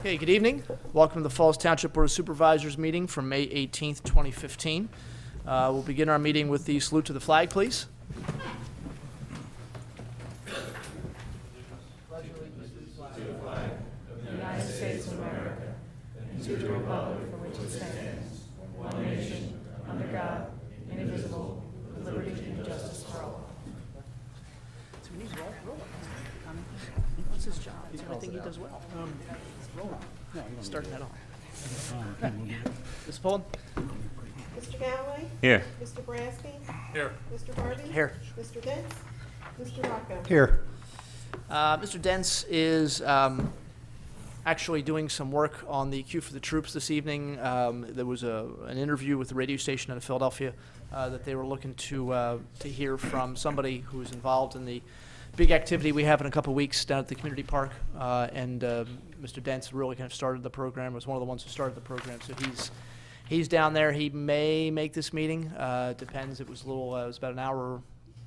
Okay, good evening. Welcome to the Falls Township Board of Supervisors meeting from May 18th, 2015. We'll begin our meeting with the salute to the flag, please. United States of America, and to the republic for which it stands, one nation, under God, indivisible, with liberty and justice for all. What's his job? I think he does well. Starting that off. Ms. Pullen? Mr. Galloway? Here. Mr. Bransky? Here. Mr. Harvey? Here. Mr. Dents? Mr. Rocco? Here. Mr. Dents is actually doing some work on the Queue for the Troops this evening. There was an interview with the radio station out of Philadelphia that they were looking to hear from somebody who is involved in the big activity we have in a couple of weeks down at the community park. And Mr. Dents really kind of started the program, was one of the ones who started the program. So he's down there. He may make this meeting. Depends. It was it was about an hour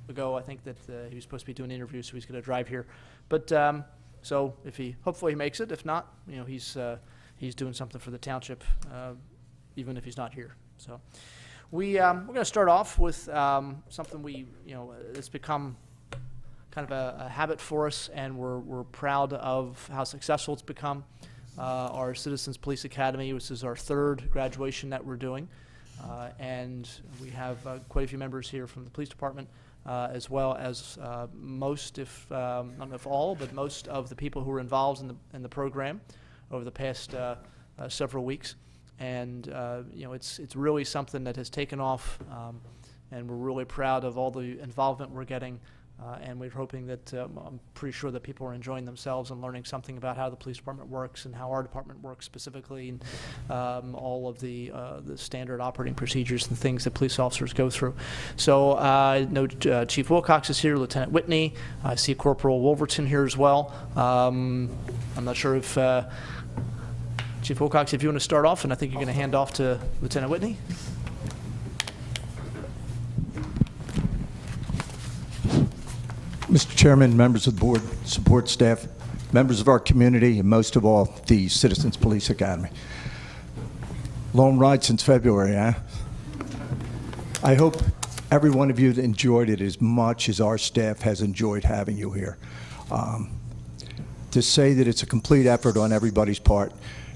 ago, I think, that he was supposed to be doing an interview, so he's going to drive here. But so hopefully he makes it. If not, he's doing something for the township, even if he's not here. So we're going to start off with something it's become kind of a habit for us, and we're proud of how successful it's become. Our Citizens Police Academy, which is our third graduation that we're doing, and we have quite a few members here from the police department, as well as most, not if all, but most of the people who were involved in the program over the past several weeks. And it's really something that has taken off, and we're really proud of all the involvement we're getting. And we're hoping that, I'm pretty sure that people are enjoying themselves and learning something about how the police department works and how our department works specifically, and all of the standard operating procedures and things that police officers go through. So I know Chief Wilcox is here, Lieutenant Whitney. I see Corporal Wolverton here as well. I'm not sure if Chief Wilcox, if you want to start off, and I think you're going to hand off to Lieutenant Whitney. Mr. Chairman, members of the board, support staff, members of our community, and most of all, the Citizens Police Academy. Long ride since February, huh? I hope every one of you enjoyed it as much as our staff has enjoyed having you here. To say that it's a complete effort on everybody's part,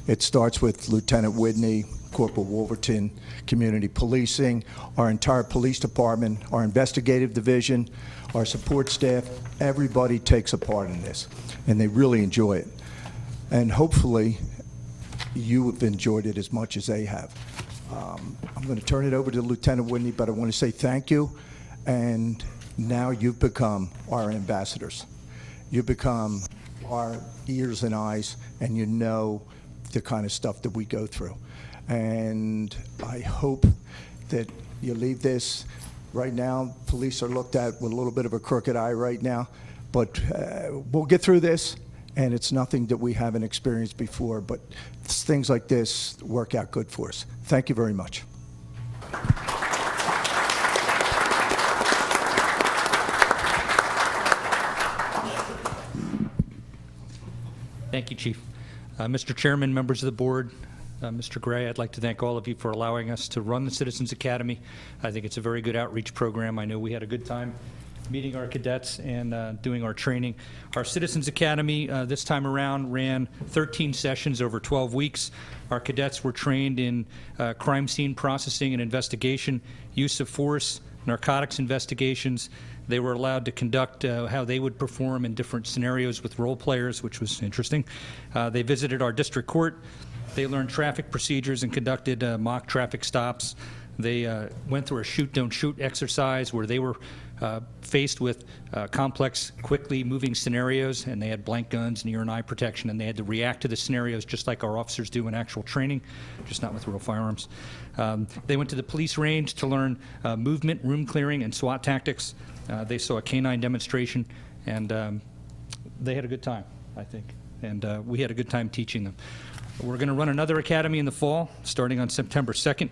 it starts with Lieutenant Whitney, Corporal Wolverton, Community Policing, our entire police department, our investigative division, our support staff. Everybody takes a part in this, and they really enjoy it. And hopefully, you have enjoyed it as much as they have. I'm going to turn it over to Lieutenant Whitney, but I want to say thank you. And now you've become our ambassadors. You've become our ears and eyes, and you know the kind of stuff that we go through. And I hope that you leave this. Right now, police are looked at with a little bit of a crooked eye right now, but we'll get through this, and it's nothing that we haven't experienced before, but things like this work out good for us. Thank you very much. Thank you, Chief. Mr. Chairman, members of the board, Mr. Gray, I'd like to thank all of you for allowing us to run the Citizens Academy. I think it's a very good outreach program. I know we had a good time meeting our cadets and doing our training. Our Citizens Academy this time around ran 13 sessions over 12 weeks. Our cadets were trained in crime scene processing and investigation, use of force, narcotics investigations. They were allowed to conduct how they would perform in different scenarios with role players, which was interesting. They visited our district court. They learned traffic procedures and conducted mock traffic stops. They went through a shoot-don't-shoot exercise where they were faced with complex, quickly moving scenarios, and they had blank guns and ear and eye protection, and they had to react to the scenarios just like our officers do in actual training, just not with real firearms. They went to the police range to learn movement, room clearing, and SWAT tactics. They saw a canine demonstration, and they had a good time, I think, and we had a good time teaching them. We're going to run another academy in the fall, starting on September 2nd.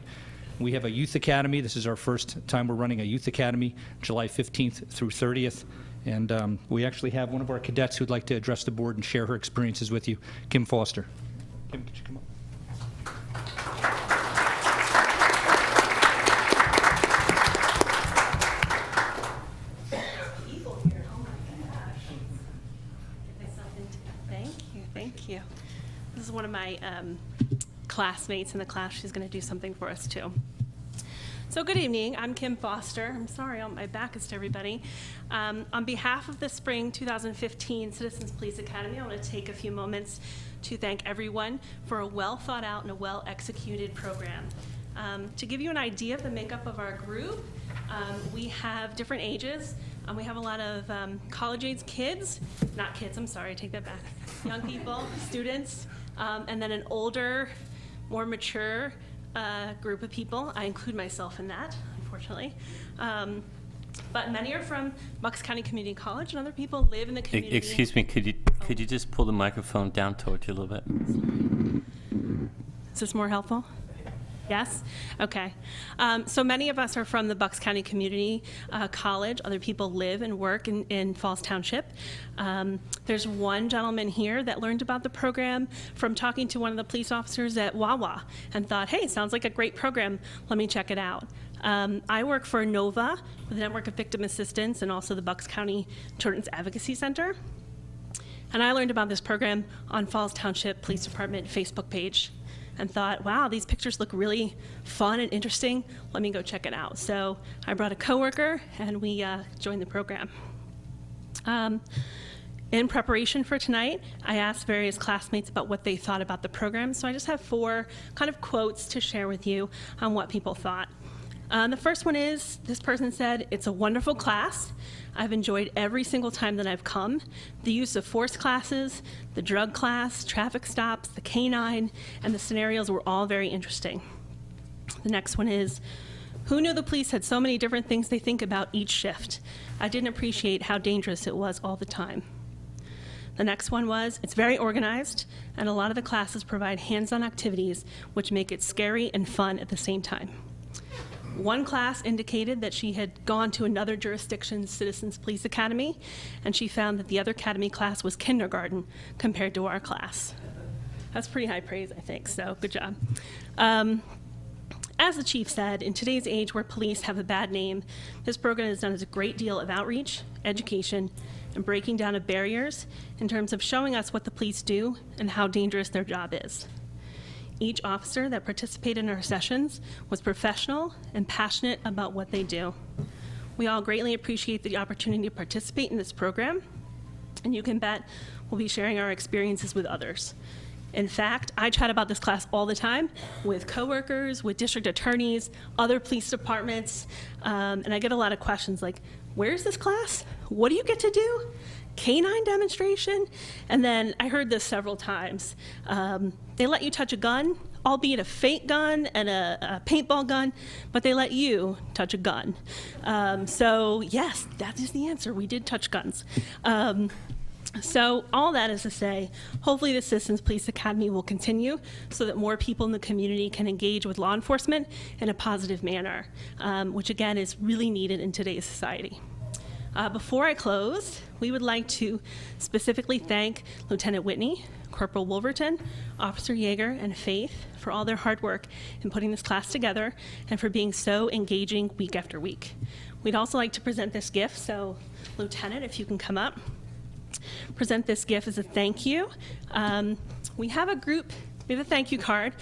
We have a youth academy. This is our first time we're running a youth academy, July 15th through 30th. And we actually have one of our cadets who'd like to address the board and share her experiences with you, Kim Foster. Kim, could you come up? Thank you. This is one of my classmates in the class. She's going to do something for us too. So good evening. I'm Kim Foster. I'm sorry, my back is to everybody. On behalf of the Spring 2015 Citizens Police Academy, I want to take a few moments to thank everyone for a well thought out and a well executed program. To give you an idea of the makeup of our group, we have different ages. We have a lot of college-age kids, not kids, I'm sorry, take that back, young people, students, and then an older, more mature group of people. I include myself in that, unfortunately. But many are from Bucks County Community College, and other people live in the community. Excuse me, could you just pull the microphone down towards you a little bit? Is this more helpful? Yes? Okay. So many of us are from the Bucks County Community College. Other people live and work in Falls Township. There's one gentleman here that learned about the program from talking to one of the police officers at Wawa and thought, hey, sounds like a great program. Let me check it out. I work for NOVA, the Network of Victim Assistance, and also the Bucks County Children's Advocacy Center. And I learned about this program on Falls Township Police Department Facebook page and thought, wow, these pictures look really fun and interesting. Let me go check it out. So I brought a coworker and we joined the program. In preparation for tonight, I asked various classmates about what they thought about the program. So I just have 4 kind of quotes to share with you on what people thought. The first one is, this person said, it's a wonderful class. I've enjoyed every single time that I've come. The use of force classes, the drug class, traffic stops, the canine, and the scenarios were all very interesting. The next one is, who knew the police had so many different things they think about each shift? I didn't appreciate how dangerous it was all the time. The next one was, it's very organized, and a lot of the classes provide hands-on activities which make it scary and fun at the same time. One class indicated that she had gone to another jurisdiction's Citizens Police Academy, and she found that the other academy class was kindergarten compared to our class. That's pretty high praise, I think, so good job. As the chief said, in today's age where police have a bad name, this program has done a great deal of outreach, education, and breaking down of barriers in terms of showing us what the police do and how dangerous their job is. Each officer that participated in our sessions was professional and passionate about what they do. We all greatly appreciate the opportunity to participate in this program, and you can bet we'll be sharing our experiences with others. In fact, I chat about this class all the time with coworkers, with district attorneys, other police departments, and I get a lot of questions like, where's this class? What do you get to do? Canine demonstration? And then I heard this several times. They let you touch a gun, albeit a fake gun and a paintball gun, but they let you touch a gun. So yes, that is the answer. We did touch guns. So all that is to say, hopefully the Citizens Police Academy will continue so that more people in the community can engage with law enforcement in a positive manner, which again is really needed in today's society. Before I close, we would like to specifically thank Lieutenant Whitney, Corporal Wolverton, Officer Yeager, and Faith for all their hard work in putting this class together and for being so engaging week after week. We'd also like to present this gift, so Lieutenant, if you can come up, present this gift as a thank you. We have a thank you card,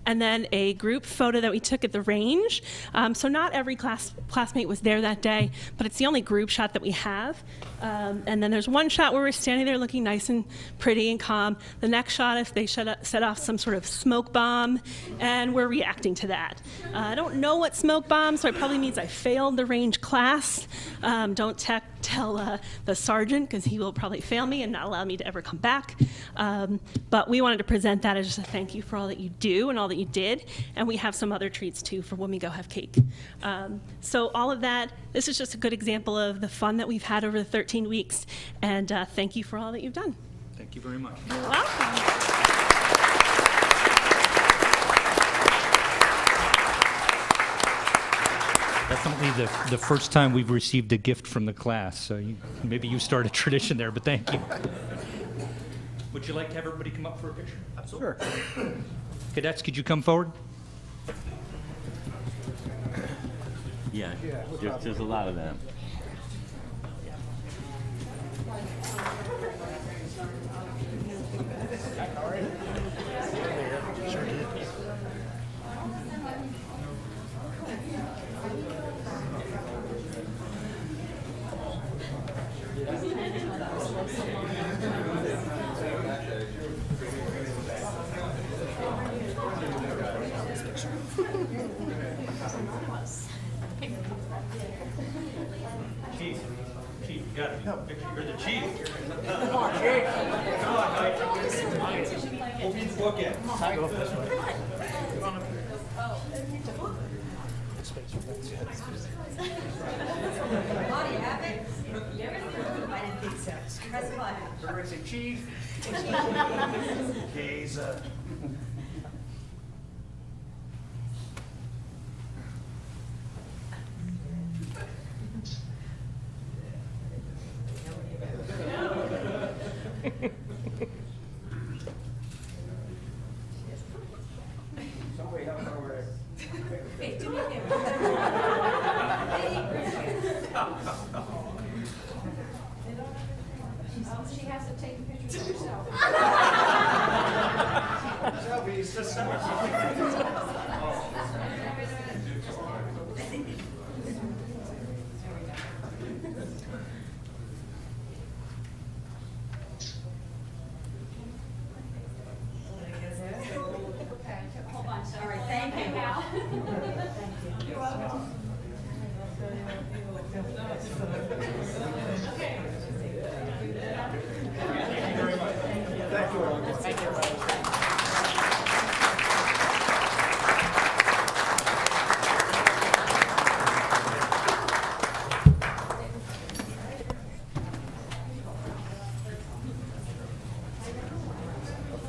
and then a group photo that we took at the range. So not every classmate was there that day, but it's the only group shot that we have. And then there's one shot where we're standing there looking nice and pretty and calm. The next shot is they set off some sort of smoke bomb, and we're reacting to that. I don't know what smoke bomb, so it probably means I failed the range class. Don't tell the sergeant, because he will probably fail me and not allow me to ever come back. But we wanted to present that as just a thank you for all that you do and all that you did, and we have some other treats too for when we go have cake. So all of that, this is just a good example of the fun that we've had over the 13 weeks, and thank you for all that you've done. Thank you very much. You're welcome. Definitely the first time we've received a gift from the class, so maybe you start a tradition there, but thank you. Would you like to have everybody come up for a picture? Absolutely. Sure. Cadets, could you come forward? Yeah, there's a lot of them. Chief, you got it. You're the chief. Come on, Chief. Come on, Mike. Open the book in. Go up this way. Everybody say chief. He's somebody help her over there. She has to take pictures of herself. Hold on, all right, thank you. You're welcome. Thank you, everybody.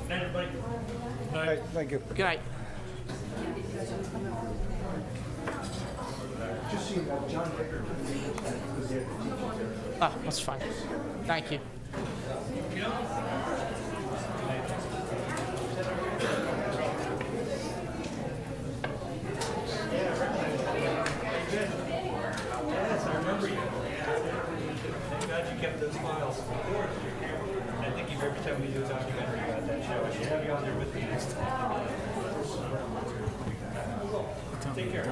Everybody. Thank you. Good night. Just see that John Baker was there. Ah, that's fine. Thank you. Yes, I remember you. Thank God you kept those files. I think every time we do a documentary about that show, I should have you on there with me next time. Take care.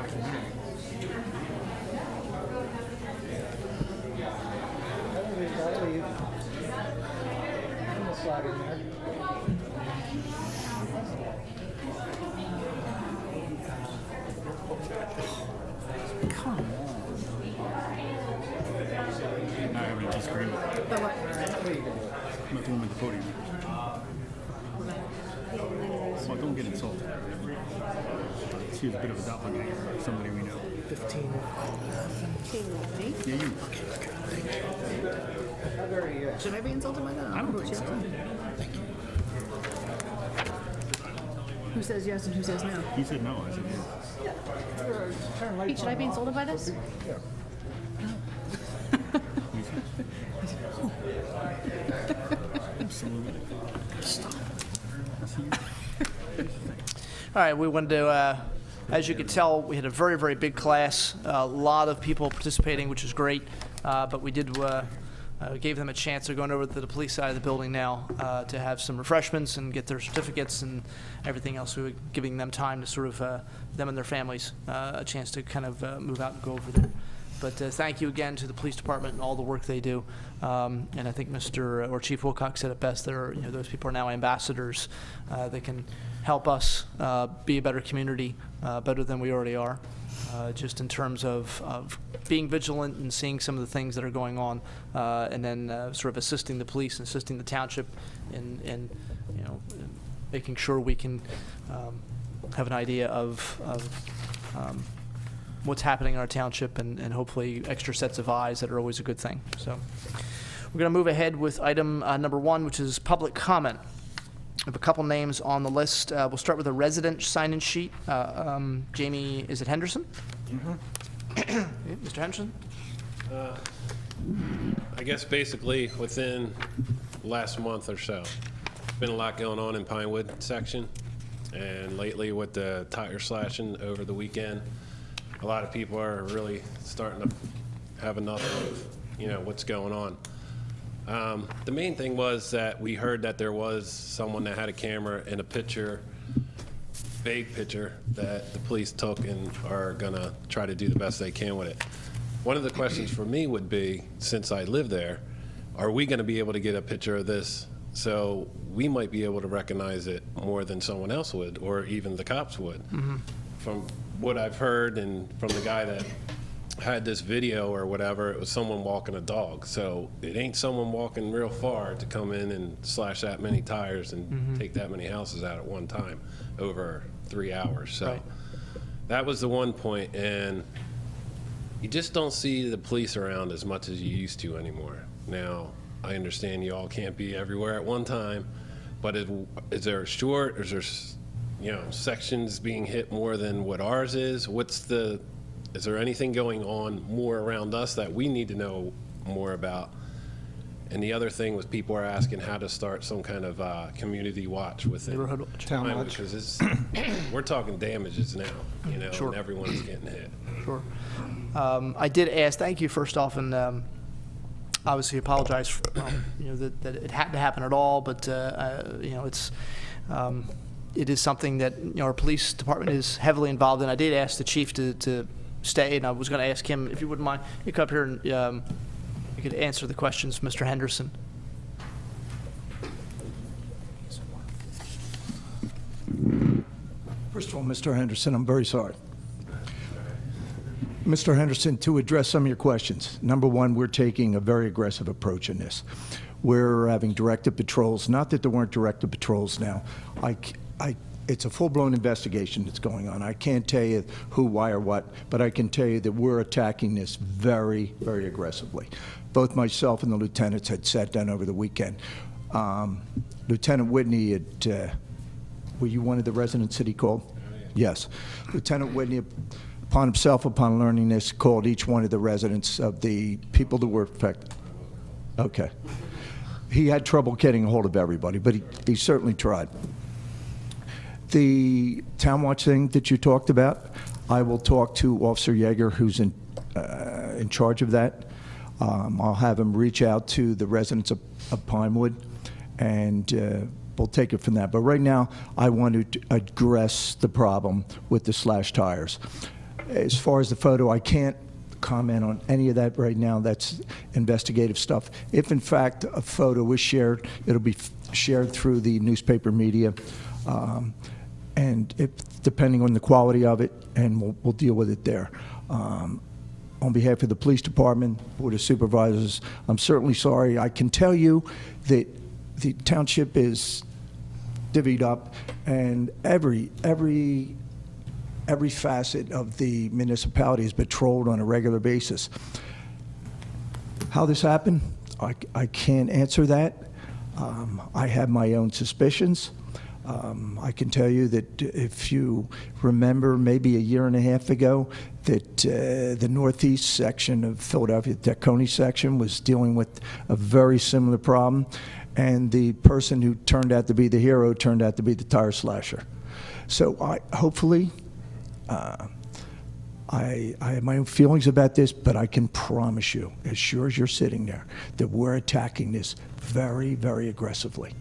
Not having a disagreement. Not the woman at the podium. Well, don't get insulted. She was a bit of a doppelganger, somebody we know. 15. Yeah, you. Should I be insulted by that? I don't think so. Who says yes and who says no? He said no. I said yes. Pete, should I be insulted by this? Absolutely. Stop. All right, we wanted to, as you could tell, we had a very, very big class, a lot of people participating, which is great, but we did gave them a chance. They're going over to the police side of the building now to have some refreshments and get their certificates and everything else. We were giving them time to sort of, them and their families, a chance to kind of move out and go over there. But thank you again to the police department and all the work they do. And I think Chief Wilcox said it best. Those people are now ambassadors. They can help us be a better community, better than we already are. Just in terms of being vigilant and seeing some of the things that are going on, and then sort of assisting the police and assisting the township in making sure we can have an idea of what's happening in our township and hopefully extra sets of eyes that are always a good thing. So we're going to move ahead with item number 1, which is public comment. I have a couple names on the list. We'll start with a resident sign-in sheet. Jamie, is it Henderson? Mm-hmm. Mr. Henderson? I guess basically within last month or so, been a lot going on in Pinewood section, and lately with the tire slashing over the weekend, a lot of people are really starting to have enough of, you know, what's going on. The main thing was that we heard that there was someone that had a camera and a picture, vague picture, that the police took and are gonna try to do the best they can with it. One of the questions for me would be, since I live there, are we gonna be able to get a picture of this so we might be able to recognize it more than someone else would, or even the cops would? From what I've heard and from the guy that had this video or whatever, it was someone walking a dog. So it ain't someone walking real far to come in and slash that many tires and take that many houses out at one time over 3 hours. So that was the one point, and you just don't see the police around as much as you used to anymore. Now, I understand you all can't be everywhere at one time, but is there a short, or is there, you know, sections being hit more than what ours is? Is there anything going on more around us that we need to know more about? And the other thing was, people are asking how to start some kind of community watch within Neighborhood watch. Town watch. because we're talking damages now, you know, Sure. and everyone's getting hit. Sure. I did ask, thank you first off, and obviously apologize for, you know, that it had to happen at all, but, you know, it is something that, you know, our police department is heavily involved in. I did ask the chief to stay, and I was going to ask him, if you wouldn't mind, you come up here and you could answer the questions, Mr. Henderson. First of all, Mr. Henderson, I'm very sorry. Mr. Henderson, to address some of your questions, number one, we're taking a very aggressive approach in this. We're having directed patrols, not that there weren't directed patrols now. It's a full-blown investigation that's going on. I can't tell you who, why, or what, but I can tell you that we're attacking this very, very aggressively. Both myself and the lieutenants had sat down over the weekend. Lieutenant Whitney, were you one of the residents that he called? Yes. Lieutenant Whitney, upon learning this, called each one of the residents of the people that were affected. Okay. He had trouble getting a hold of everybody, but he certainly tried. The town watch thing that you talked about, I will talk to Officer Yeager, who's in charge of that. I'll have him reach out to the residents of Pinewood, and we'll take it from that. But right now, I want to address the problem with the slash tires. As far as the photo, I can't comment on any of that right now. That's investigative stuff. If, in fact, a photo is shared, it'll be shared through the newspaper media. And depending on the quality of it, and we'll deal with it there. On behalf of the police department, Board of Supervisors, I'm certainly sorry. I can tell you that the township is divvied up, and every facet of the municipality is patrolled on a regular basis. How this happened, I can't answer that. I have my own suspicions. I can tell you that if you remember, maybe a year and a half ago, that the northeast section of Philadelphia, the Tacony section, was dealing with a very similar problem, and the person who turned out to be the hero turned out to be the tire slasher. So hopefully, I have my own feelings about this, but I can promise you, as sure as you're sitting there, that we're attacking this very, very aggressively.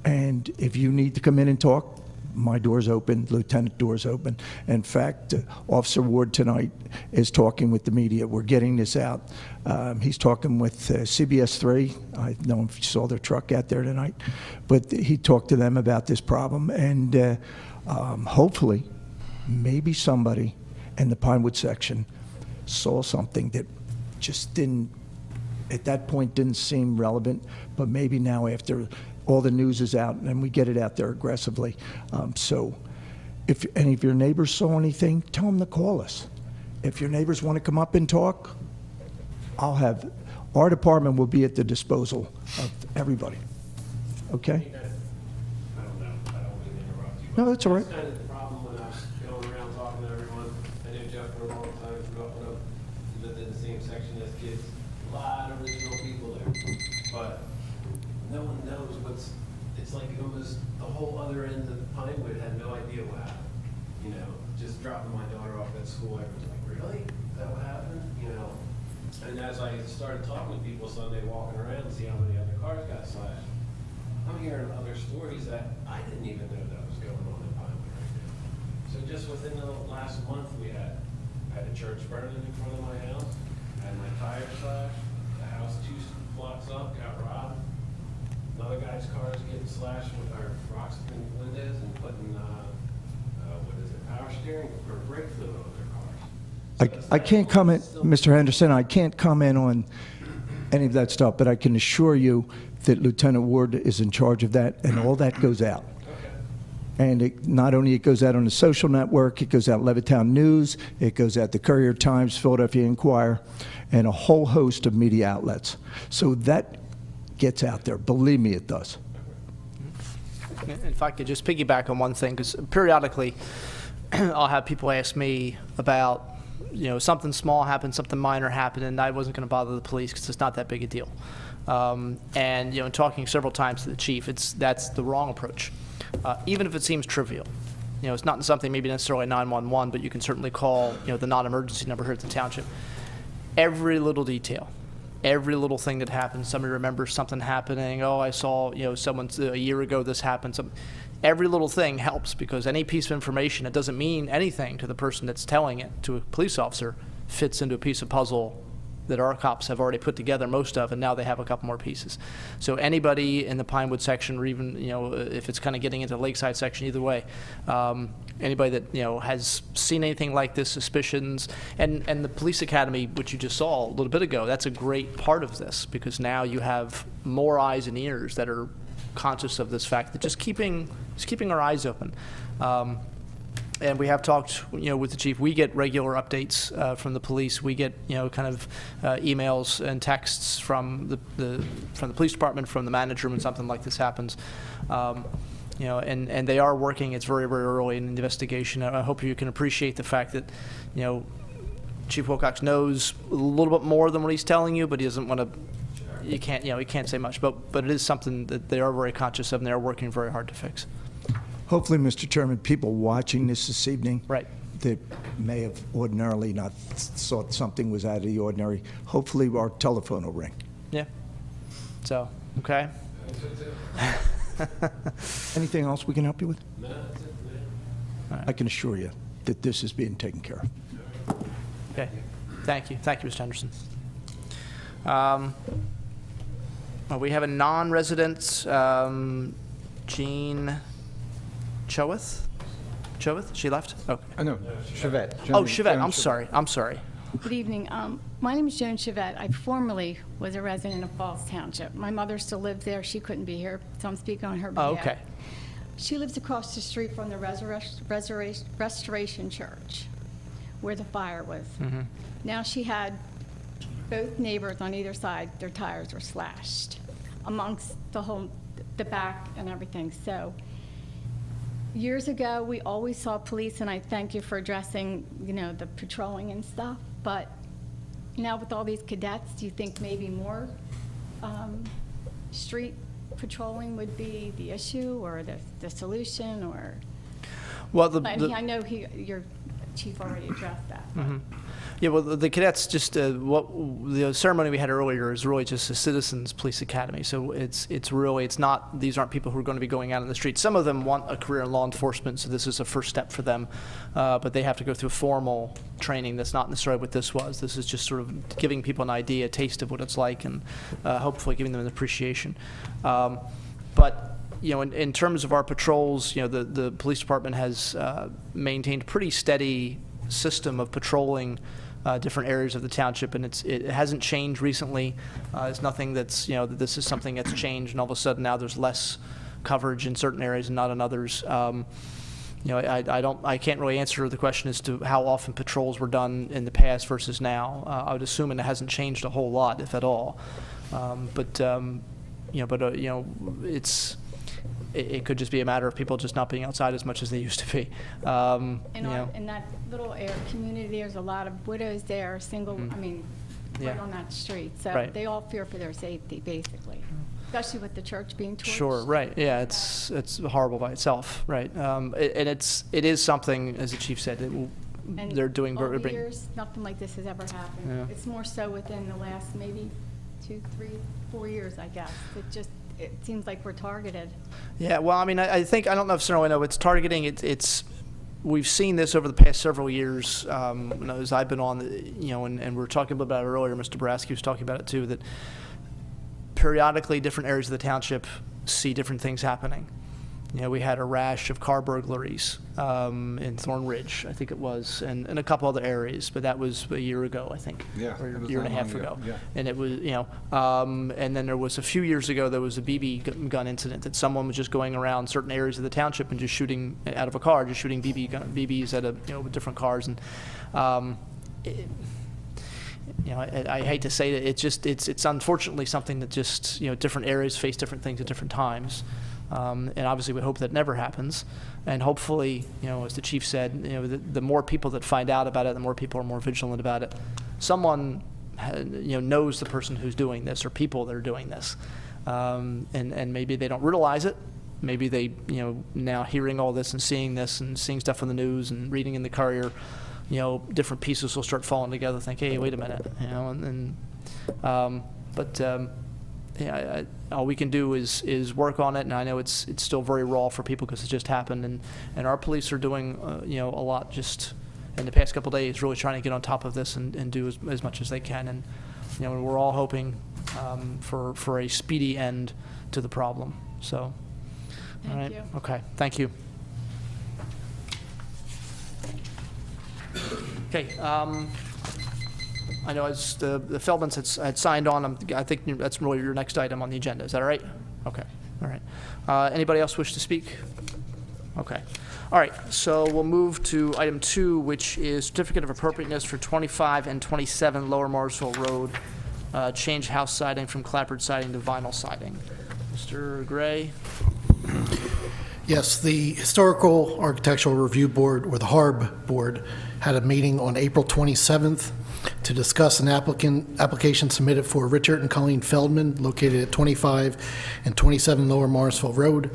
And if you need to come in and talk, my door's open, Lieutenant door's open. In fact, Officer Ward tonight is talking with the media. We're getting this out. He's talking with CBS 3. I don't know if you saw their truck out there tonight, but he talked to them about this problem. And hopefully, maybe somebody in the Pinewood section saw something that just didn't, at that point, didn't seem relevant, but maybe now after all the news is out and we get it out there aggressively. So if any of your neighbors saw anything, tell them to call us. If your neighbors want to come up and talk, our department will be at the disposal of everybody. Okay? I don't know. I don't mean to interrupt you. No, that's all right. That's kind of the problem when I was going around talking to everyone. I knew Jeff for a long time, grew up with him, lived in the same section as kids. A lot of original people there. But no one knows it's like almost the whole other end of the Pinewood had no idea what happened. You know, just dropping my daughter off at school, everyone's like, really? Is that what happened? You know, and as I started talking to people Sunday, walking around, see how many other cars got slashed, I'm hearing other stories that I didn't even know that was going on in Pinewood right now. So just within the last month, I had a church burning in front of my house, I had my tire slashed, the house 2 blocks up got robbed, another guy's car is getting slashed with our rocks in windows and putting, power steering or brake fluid on their cars. I can't comment, Mr. Henderson, I can't comment on any of that stuff, but I can assure you that Lieutenant Ward is in charge of that, and all that goes out. And not only it goes out on the social network, it goes out Levittown News, it goes out the Courier-Times, Philadelphia Inquirer, and a whole host of media outlets. So that gets out there. Believe me, it does. If I could just piggyback on one thing, because periodically I'll have people ask me about, you know, something small happened, something minor happened, and I wasn't going to bother the police because it's not that big a deal. And, you know, in talking several times to the chief, that's the wrong approach. Even if it seems trivial. You know, it's not something maybe necessarily 911, but you can certainly call, you know, the non-emergency number here at the township. Every little detail, every little thing that happens, somebody remembers something happening, oh, I saw, you know, someone a year ago this happened. Every little thing helps, because any piece of information that doesn't mean anything to the person that's telling it to a police officer fits into a piece of puzzle that our cops have already put together most of, and now they have a couple more pieces. So anybody in the Pinewood section, or even, you know, if it's kind of getting into the Lakeside section, either way, anybody that, you know, has seen anything like this, suspicions, and the police academy, which you just saw a little bit ago, that's a great part of this, because now you have more eyes and ears that are conscious of this fact, that just keeping our eyes open. And we have talked, you know, with the chief. We get regular updates from the police. We get, you know, kind of emails and texts from the police department, from the manager when something like this happens. You know, and they are working. It's very, very early in the investigation. I hope you can appreciate the fact that, you know, Chief Wilcox knows a little bit more than what he's telling you, but he doesn't want to. He can't say much. But it is something that they are very conscious of, and they are working very hard to fix. Hopefully, Mr. Chairman, people watching this evening, right, that may have ordinarily not thought something was out of the ordinary, hopefully our telephone will ring. Yeah. So, okay. Anything else we can help you with? No, that's it, I can assure you that this is being taken care of. Okay. Thank you. Thank you, Mr. Henderson. Well, we have a non-resident, Jean Choeth? She left? Okay. No, Chevette. Oh, Chevette. I'm sorry. Good evening. My name is Joan Chevette. I formerly was a resident of Falls Township. My mother still lives there. She couldn't be here, so I'm speaking on her behalf. Oh, okay. She lives across the street from the Restoration Church, where the fire was. Mm-hmm. Now she had both neighbors on either side, their tires were slashed amongst the back and everything. So years ago, we always saw police, and I thank you for addressing, you know, the patrolling and stuff. But now with all these cadets, do you think maybe more street patrolling would be the issue or the solution? Or well, I know your chief already addressed that. Mm-hmm. Yeah, well, the cadets just what the ceremony we had earlier is really just a citizens police academy. So it's not, these aren't people who are going to be going out in the street. Some of them want a career in law enforcement, so this is a first step for them. But they have to go through formal training. That's not necessarily what this was. This is just sort of giving people an idea, a taste of what it's like, and hopefully giving them an appreciation. But you know, in terms of our patrols, you know, the police department has maintained a pretty steady system of patrolling different areas of the township, and it hasn't changed recently. It's nothing that's, you know, that this is something that's changed, and all of a sudden now there's less coverage in certain areas and not in others. You know, I can't really answer the question as to how often patrols were done in the past versus now. I would assume it hasn't changed a whole lot, if at all. You know, it could just be a matter of people just not being outside as much as they used to be. In that little community, there's a lot of widows there, single, Mm-hmm. I mean, Yeah. right on that street. So Right. they all fear for their safety, basically. especially with the church being torched. Sure, right, yeah, it's horrible by itself, right? And it is something, as the chief said, And they're doing over very. the years, nothing like this has ever happened. Yeah. It's more so within the last maybe 2, 3, 4 years, I guess. It seems like we're targeted. Yeah, well, I mean, I think, I don't know if Senator know, it's targeting, we've seen this over the past several years, as I've been on, and we were talking about it earlier, Mr. Boraski was talking about it too, that periodically different areas of the township see different things happening. We had a rash of car burglaries in Thorn Ridge, I think it was, and a couple other areas, but that was a year ago, I think. Yeah, or it a was year not and a half long ago. ago, yeah. And it was, and then there was a few years ago, there was a BB gun incident that someone was just going around certain areas of the township and just shooting out of a car, just shooting BBs at with different cars. And, I hate to say that it's unfortunately something that just, different areas face different things at different times. And obviously we hope that never happens. And hopefully, as the chief said, the more people that find out about it, the more people are more vigilant about it. Someone, knows the person who's doing this or people that are doing this. And maybe they don't realize it. Maybe they, now hearing all this and seeing stuff on the news and reading in the Courier, different pieces will start falling together, think, hey, wait a minute, all we can do is work on it, and I know it's still very raw for people because it just happened, and our police are doing a lot just in the past couple of days, really trying to get on top of this and do as much as they can, and we're all hoping for a speedy end to the problem. So, all right, Thank you. okay, thank you. Okay. I know as the Feldmans had signed on, I think that's really your next item on the agenda. Is that all right? Okay. All right. Anybody else wish to speak? Okay. All right. So we'll move to item 2, which is certificate of appropriateness for 25 and 27 Lower Marsville Road. Change house siding from clapboard siding to vinyl siding. Mr. Gray. Yes, the Historical Architectural Review Board, or the HARB Board, had a meeting on April 27th to discuss an application submitted for Richard and Colleen Feldman, located at 25 and 27 Lower Marsville Road.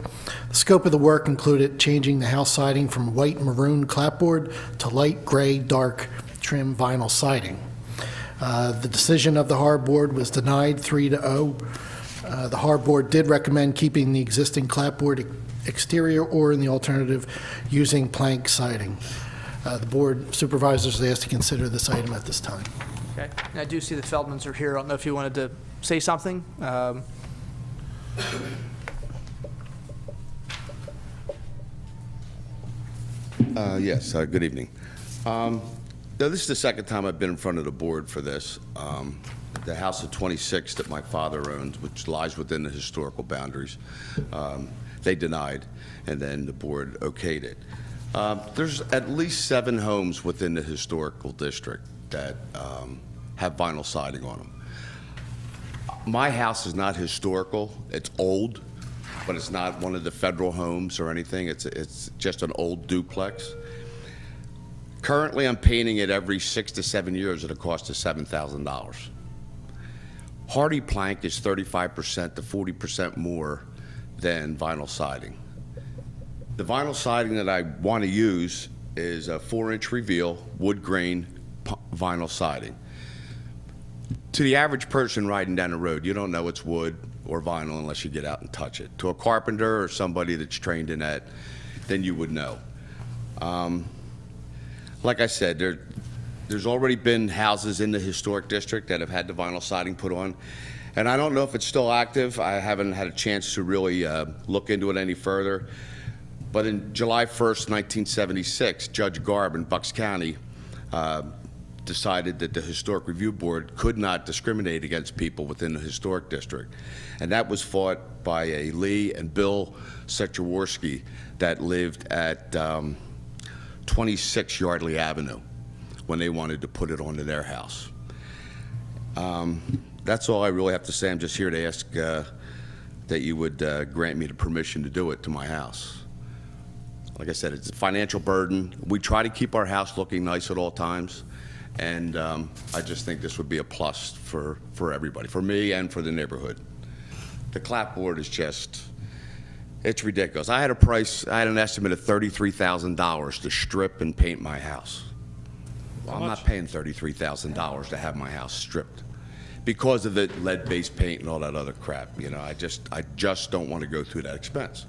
The scope of the work included changing the house siding from white maroon clapboard to light gray dark trim vinyl siding. The decision of the HARB Board was denied 3-0. The HARB Board did recommend keeping the existing clapboard exterior, or in the alternative, using plank siding. The board supervisors are asked to consider this item at this time. Okay. And I do see the Feldmans are here. I don't know if you wanted to say something. Yes, good evening. Now, this is the second time I've been in front of the board for this. The house at 26 that my father owns, which lies within the historical boundaries, they denied, and then the board okayed it. There's at least 7 homes within the historical district that have vinyl siding on them. My house is not historical. It's old, but it's not one of the federal homes or anything. It's just an old duplex. Currently, I'm painting it every 6 to 7 years at a cost of $7,000. Hardy plank is 35% to 40% more than vinyl siding. The vinyl siding that I want to use is a 4-inch reveal wood grain vinyl siding. To the average person riding down the road, you don't know it's wood or vinyl unless you get out and touch it. To a carpenter or somebody that's trained in that, then you would know. Like I said, there's already been houses in the historic district that have had the vinyl siding put on, and I don't know if it's still active. I haven't had a chance to really look into it any further. But in July 1st, 1976, Judge Garb in Bucks County decided that the Historic Review Board could not discriminate against people within the historic district. And that was fought by a Lee and Bill Setraworski that lived at 26 Yardley Avenue when they wanted to put it onto their house. That's all I really have to say. I'm just here to ask that you would grant me the permission to do it to my house. Like I said, it's a financial burden. We try to keep our house looking nice at all times, and I just think this would be a plus for everybody, for me and for the neighborhood. The clapboard is just, it's ridiculous. I had an estimate of $33,000 to strip and paint my house. Well, I'm not paying $33,000 to have my house stripped because of the lead-based paint and all that other crap. You know, I just don't want to go through that expense.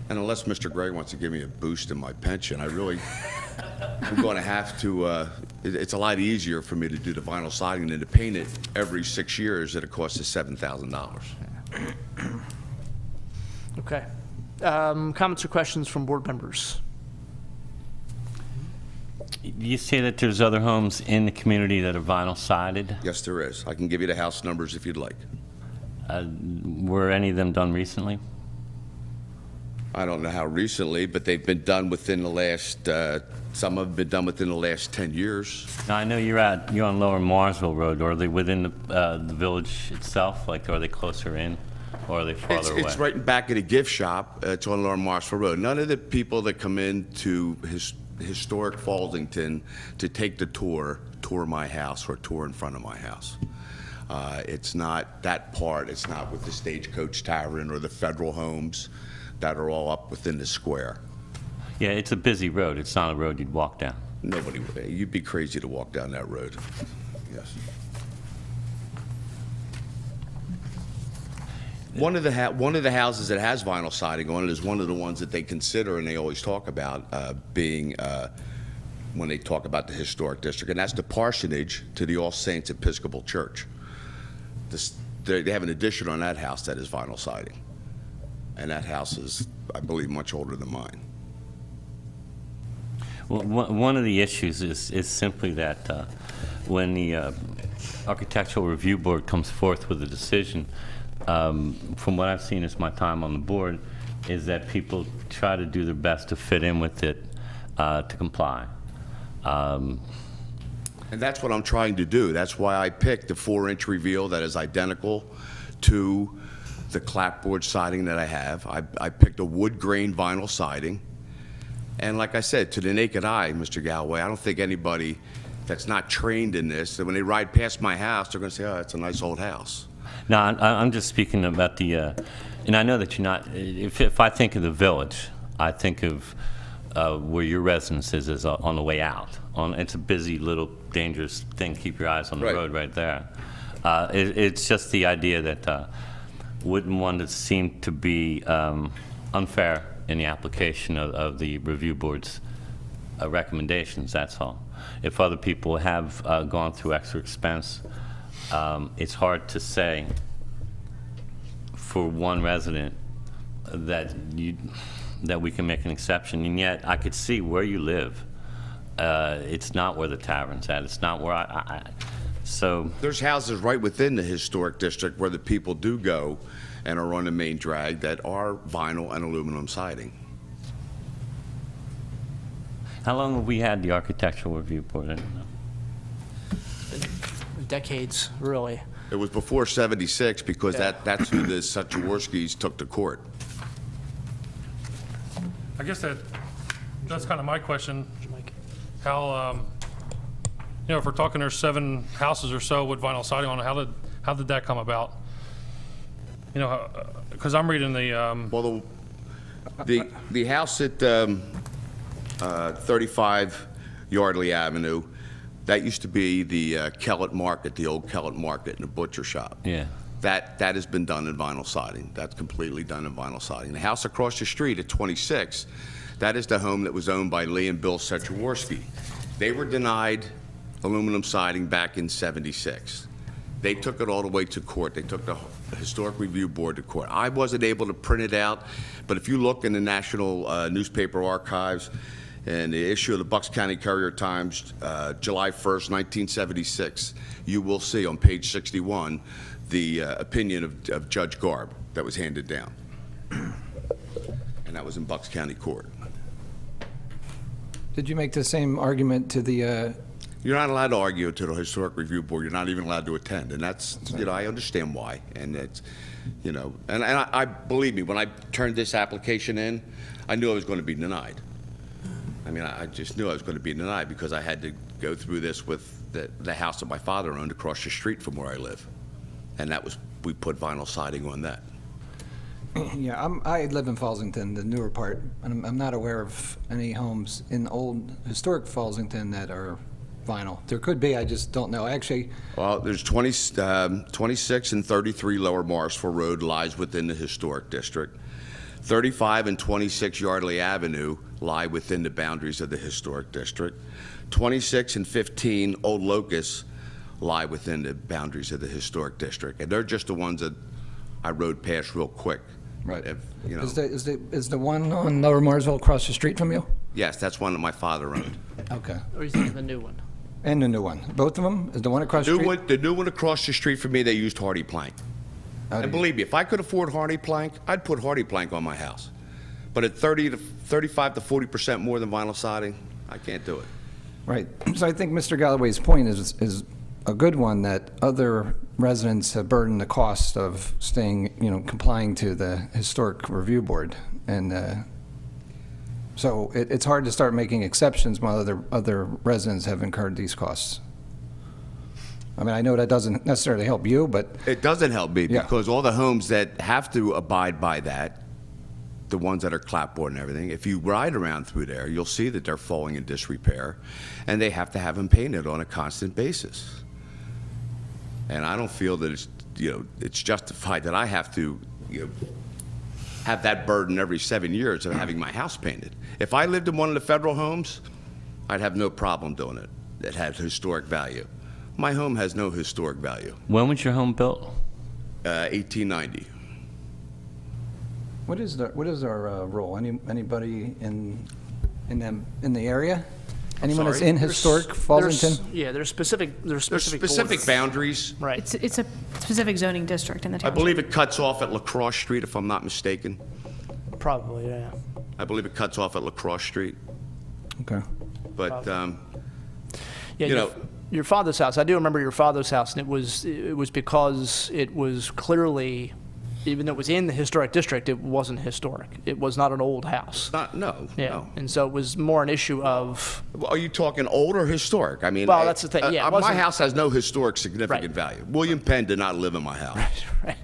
And unless Mr. Gray wants to give me a boost in my pension, I'm going to have to, it's a lot easier for me to do the vinyl siding than to paint it every 6 years at a cost of $7,000. Okay. Comments or questions from board members? You say that there's other homes in the community that are vinyl sided? Yes, there is. I can give you the house numbers if you'd like. Were any of them done recently? I don't know how recently, but they've been done within the last, some have been done within the last 10 years. Now, I know you're on Lower Marsville Road. Are they within the village itself? Like, are they closer in, or are they farther away? It's right in back of the gift shop. It's on Lower Marsville Road. None of the people that come into historic Faldington to take the tour my house or tour in front of my house. It's not that part. It's not with the Stagecoach Tavern or the Federal Homes that are all up within the square. Yeah, it's a busy road. It's not a road you'd walk down. Nobody would. You'd be crazy to walk down that road. Yes. One of the houses that has vinyl siding on it is one of the ones that they consider and they always talk about being when they talk about the historic district, and that's the parsonage to the All Saints Episcopal Church. They have an addition on that house that is vinyl siding, and that house is, I believe, much older than mine. Well, one of the issues is simply that when the Architectural Review Board comes forth with a decision, from what I've seen as my time on the board, is that people try to do their best to fit in with it to comply. And that's what I'm trying to do. That's why I picked the 4-inch reveal that is identical to the clapboard siding that I have. I picked a wood grain vinyl siding. And like I said, to the naked eye, Mr. Galloway, I don't think anybody that's not trained in this, that when they ride past my house, they're going to say, oh, it's a nice old house. No, I'm just speaking about the, and I know that you're not, if I think of the village, I think of where your residence is on the way out. It's a busy, little, dangerous thing. Keep your eyes on the road right there. It's just the idea that wouldn't want to seem to be unfair in the application of the review board's recommendations, that's all. If other people have gone through extra expense, it's hard to say for one resident that we can make an exception, and yet I could see where you live. It's not where the tavern's at. It's not where so there's houses right within the historic district where the people do go and are on the main drag that are vinyl and aluminum siding. How long have we had the Architectural Review Board? I don't know. Decades, really. It was before '76 because that's who the Sachaworskis took to court. I guess that's kind of my question. How, you know, if we're talking there's 7 houses or so with vinyl siding on it, how did that come about? You know, because I'm reading the well, the house at 35 Yardley Avenue, that used to be the Kellett Market, the old Kellett Market and the butcher shop. Yeah. That has been done in vinyl siding. That's completely done in vinyl siding. The house across the street at 26, that is the home that was owned by Lee and Bill Sachaworski. They were denied aluminum siding back in '76. They took it all the way to court. They took the Historic Review Board to court. I wasn't able to print it out, but if you look in the National Newspaper Archives and the issue of the Bucks County Courier-Times, July 1st, 1976, you will see on page 61 the opinion of Judge Garb that was handed down. And that was in Bucks County Court. Did you make the same argument to the... You're not allowed to argue to the Historic Review Board. You're not even allowed to attend. And that's, you know, I understand why. And it's, you know, and I believe me, when I turned this application in, I knew I was going to be denied. I mean, I just knew I was going to be denied because I had to go through this with the house that my father owned across the street from where I live. And that was we put vinyl siding on that. Yeah, I live in Fallsington, the newer part, and I'm not aware of any homes in old historic Fallsington that are vinyl. There could be, I just don't know. Actually, Well, there's 26 and 33 Lower Morrisville Road lies within the historic district. 35 and 26 Yardley Avenue lie within the boundaries of the historic district. 26 and 15 Old Locust lie within the boundaries of the historic district. And they're just the ones that I rode past real quick. right. If, you know, Is the one on Lower Marsville across the street from you? yes, that's one that my father owned. Okay. Or you think of the new one? And the new one. Both of them? Is the one across the street? The new one across the street from me, they used hardy plank. And believe me, if I could afford hardy plank, I'd put hardy plank on my house. But at 35 to 40% more than vinyl siding, I can't do it. Right. So I think Mr. Galloway's point is a good one, that other residents have burdened the cost of staying, complying to the Historic Review Board. And so it's hard to start making exceptions while other residents have incurred these costs. I mean, I know that doesn't necessarily help you, but... It doesn't help me, Yeah. because all the homes that have to abide by that, the ones that are clapboard and everything, if you ride around through there, you'll see that they're falling in disrepair, and they have to have them painted on a constant basis. And I don't feel that it's justified that I have to, have that burden every 7 years of having my house painted. If I lived in one of the federal homes, I'd have no problem doing it. It had historic value. My home has no historic value. When was your home built? 1890. What is our role? Anybody in the area? Anyone that's sorry? in historic Fallsington? Yeah, there's specific There's specific borders. boundaries. Right. It's a specific zoning district in the I township. believe it cuts off at LaCrosse Street, if I'm not mistaken. Probably, yeah. I believe it cuts off at LaCrosse Street. Okay. But, Yeah, you know, your father's house. I do remember your father's house, and it was because it was clearly, even though it was in the historic district, it wasn't historic. It was not an old house. no. And so it was more an issue of. Are you talking old or historic? I mean, Well, that's the thing. Yeah, it my wasn't- house has no historic significant value. William Penn did not live in my house. Right.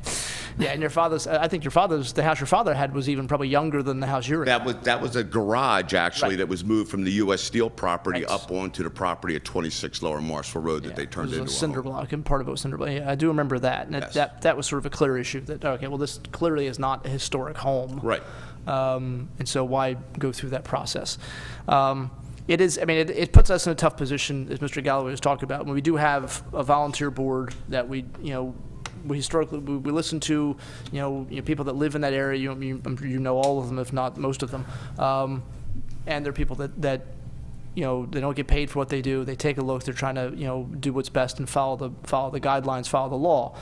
Yeah, and I think the house your father had was even probably younger than the house you're in. That was a garage, actually, Right. that was moved from the U.S. Steel property Right. up onto the property at 26 Lower Marshall Road that they turned It into was a a cinder home. block, and part of it was cinder block. Yeah, I do remember that, and Yes. that was sort of a clear issue. That okay, well, this clearly is not a historic home, Right. And so why go through that process? It is. I mean, it puts us in a tough position, as Mr. Galloway was talking about. When we do have a volunteer board that we historically we listen to, people that live in that area. You know all of them, if not most of them, and they're people that they don't get paid for what they do. They take a look. They're trying to do what's best and follow the guidelines, follow the law.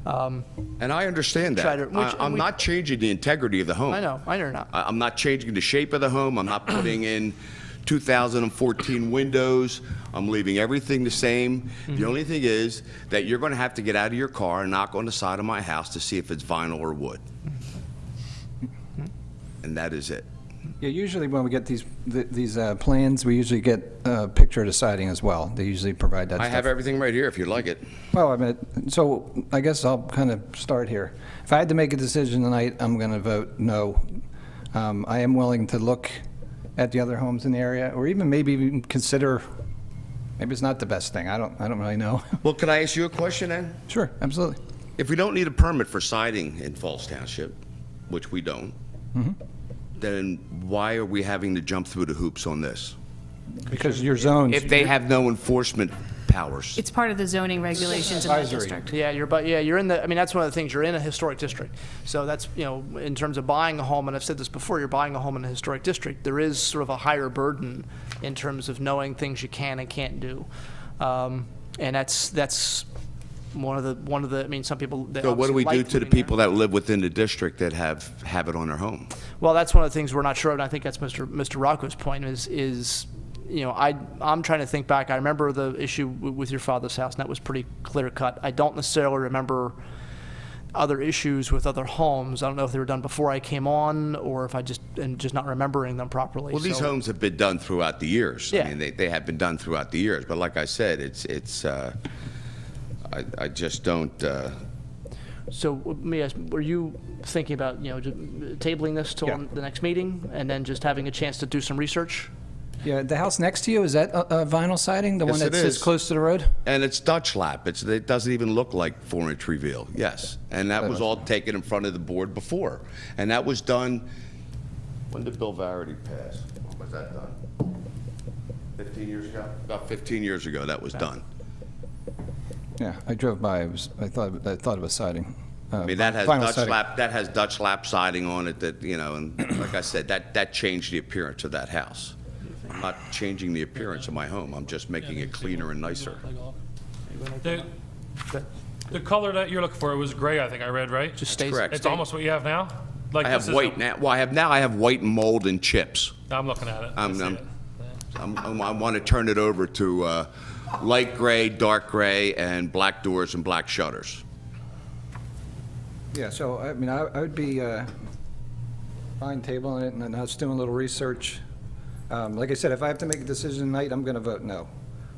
And I understand that. I'm not changing the integrity of the home. I know you're not. I'm not changing the shape of the home. I'm not putting in 2014 windows. I'm leaving everything the same. Mm-hmm. The only thing is that you're going to have to get out of your car and knock on the side of my house to see if it's vinyl or wood. And that is it. Yeah, usually when we get these plans, we usually get a picture of the siding as well. They usually provide that I stuff. have everything right here if you'd like it. Well, I mean, so I guess I'll kind of start here. If I had to make a decision tonight, I'm going to vote no. I am willing to look at the other homes in the area, or maybe even consider, maybe it's not the best thing. I don't really know. Well, can I ask you a question then? Sure, absolutely. If we don't need a permit for siding in Falls Township, which we don't, then why are we having to jump through the hoops on this? Because your zones. If they have no enforcement powers. It's part of the zoning regulations in that district. Yeah, you're in the. I mean, that's one of the things. You're in a historic district, so that's in terms of buying a home. And I've said this before. You're buying a home in a historic district. There is sort of a higher burden in terms of knowing things you can and can't do, and that's one of the. I mean, some people. So what do we do to the people that live within the district that have it on their home? Well, that's one of the things we're not sure of, and I think that's Mr. Rocco's point is I'm trying to think back. I remember the issue with your father's house, and that was pretty clear cut. I don't necessarily remember other issues with other homes. I don't know if they were done before I came on, or if I just not remembering them properly. Well, these homes have been done throughout the years. Yeah. I mean, they have been done throughout the years. But like I said, I just don't. So let me ask, were you thinking about, just tabling this till the next meeting and then just having a chance to do some research? Yeah, the house next to you, is that vinyl siding, the one Yes, that it sits is. close to the road? And it's Dutch lap. It doesn't even look like 4-inch reveal, yes. And that was all taken in front of the board before. And that was done, when did Bill Varity pass? When was that done? 15 years ago? About 15 years ago, that was done. Yeah, I drove by, I thought it was siding. I mean, that has Vinyl Dutch siding. lap, that has Dutch lap siding on it that, and like I said, that changed the appearance of that house. I'm not changing the appearance of my home. I'm just making it cleaner and nicer. The color that you're looking for, it was gray, I think I read, right? Just That's correct. It's almost what you have now? Like I have this is white now. Well, I have white and mold and chips. I'm looking at it. I see it. I want to turn it over to light gray, dark gray, and black doors and black shutters. Yeah, so, I mean, I would be fine tabling it, and then I was doing a little research. Like I said, if I have to make a decision tonight, I'm going to vote no.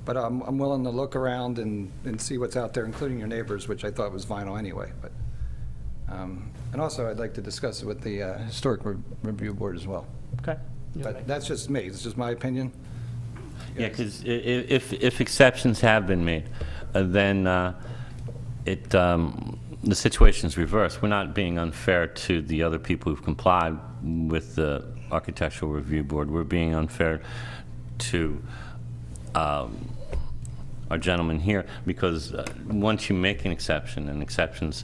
But I'm willing to look around and see what's out there, including your neighbors, which I thought was vinyl anyway. But and also, I'd like to discuss it with the Historic Review Board as well. Okay. But that's just me. It's just my opinion. Yeah, because if exceptions have been made, then the situation's reversed. We're not being unfair to the other people who've complied with the Architectural Review Board. We're being unfair to our gentleman here, because once you make an exception, and exceptions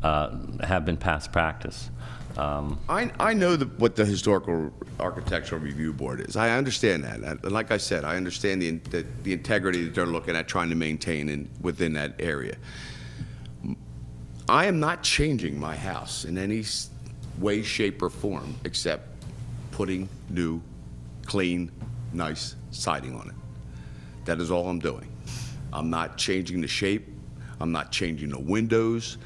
have been past practice. I know what the Historical Architectural Review Board is. I understand that. And like I said, I understand the integrity that they're looking at trying to maintain within that area. I am not changing my house in any way, shape, or form except putting new, clean, nice siding on it. That is all I'm doing. I'm not changing the shape. I'm not changing the windows.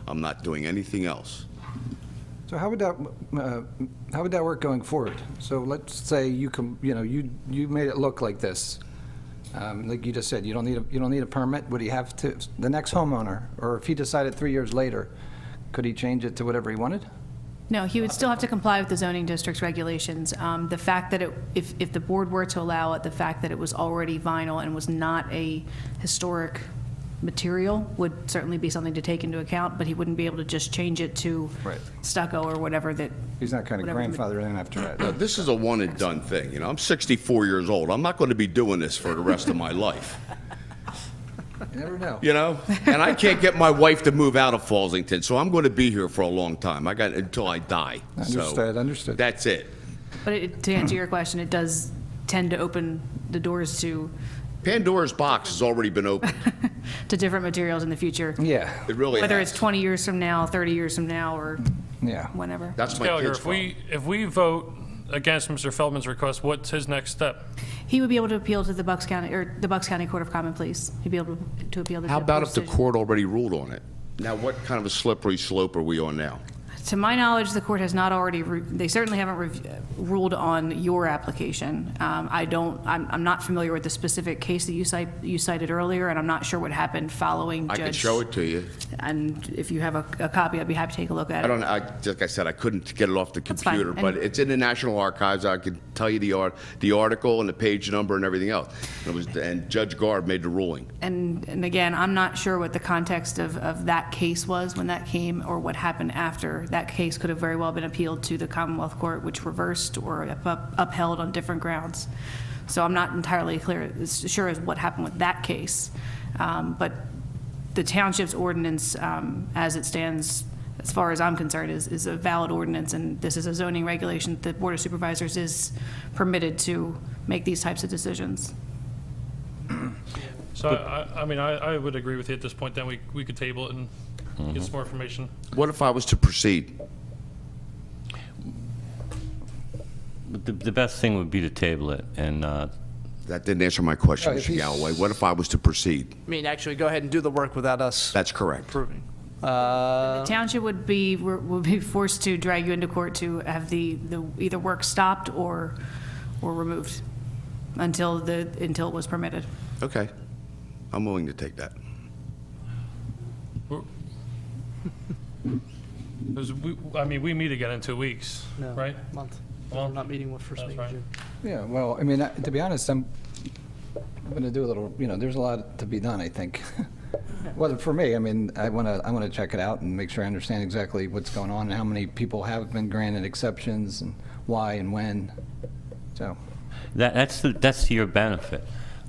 I'm not doing anything else. So how would that work going forward? So let's say you made it look like this. Like you just said, you don't need a permit. Would he have to, the next homeowner, or if he decided 3 years later, could he change it to whatever he wanted? No, he would still have to comply with the zoning district's regulations. The fact that if the board were to allow it, the fact that it was already vinyl and was not a historic material would certainly be something to take into account, but he wouldn't be able to just change it to stucco or whatever that. He's not kind of grandfathered in after that. No, this is a one and done thing. I'm 64 years old. I'm not going to be doing this for the rest of my life. You never know. And I can't get my wife to move out of Fallsington, so I'm going to be here for a long time. I got until I die. Understood. That's it. But to answer your question, it does tend to open the doors to Pandora's box has already been opened. to different materials in the future. Yeah. It really Whether has. it's 20 years from now, 30 years from now, or yeah, whenever. That's my Gallagher, kid's problem. if we vote against Mr. Feldman's request, what's his next step? He would be able to appeal to the Bucks County Court of Common Pleas. He'd be able to appeal the How about if the decision. court already ruled on it? Now, what kind of a slippery slope are we on now? To my knowledge, the court has not already, they certainly haven't ruled on your application. I'm not familiar with the specific case that you cited earlier, and I'm not sure what happened following Judge. I can show it to you. And if you have a copy, I'd be happy to take a look at I it. don't know. Like I said, I couldn't get it off the That's fine. computer, but it's in the National Archives. I can tell you the article and the page number and everything else. And Judge Garb made the ruling. And again, I'm not sure what the context of that case was when that came, or what happened after. That case could have very well been appealed to the Commonwealth Court, which reversed or upheld on different grounds. So I'm not entirely sure as what happened with that case. But the township's ordinance, as it stands, as far as I'm concerned, is a valid ordinance, and this is a zoning regulation. The Board of Supervisors is permitted to make these types of decisions. So, I would agree with you at this point, then we could table it and get some more information. What if I was to proceed? The best thing would be to table it, and That didn't answer my question, Mr. Galloway. What if I was to proceed? I mean, actually go ahead and do the work without us That's correct. approving. The township would be forced to drag you into court to have the either work stopped or removed until it was permitted. Okay. I'm willing to take that. Because we meet again in 2 weeks, No, right? month. Well, We're not meeting with first that's meeting in right. June. Yeah, well, I mean, to be honest, I'm going to do a little, there's a lot to be done, I think. Well, for me, I mean, I want to check it out and make sure I understand exactly what's going on and how many people have been granted exceptions and why and when. So That's to your benefit.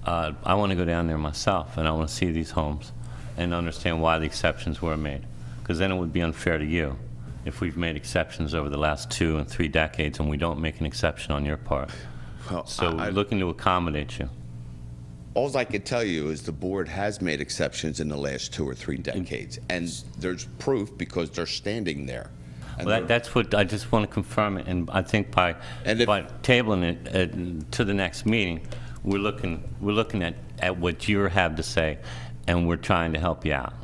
I want to go down there myself, and I want to see these homes and understand why the exceptions were made, because then it would be unfair to you if we've made exceptions over the last 2 and 3 decades and we don't make an exception on your part. Well, So we're looking to accommodate you. All I can tell you is the board has made exceptions in the last 2 or 3 decades, and there's proof because they're standing there. And Well, that's what I just want to confirm it, and I think by tabling it to the next meeting, we're looking at what you have to say, and we're trying to help you out.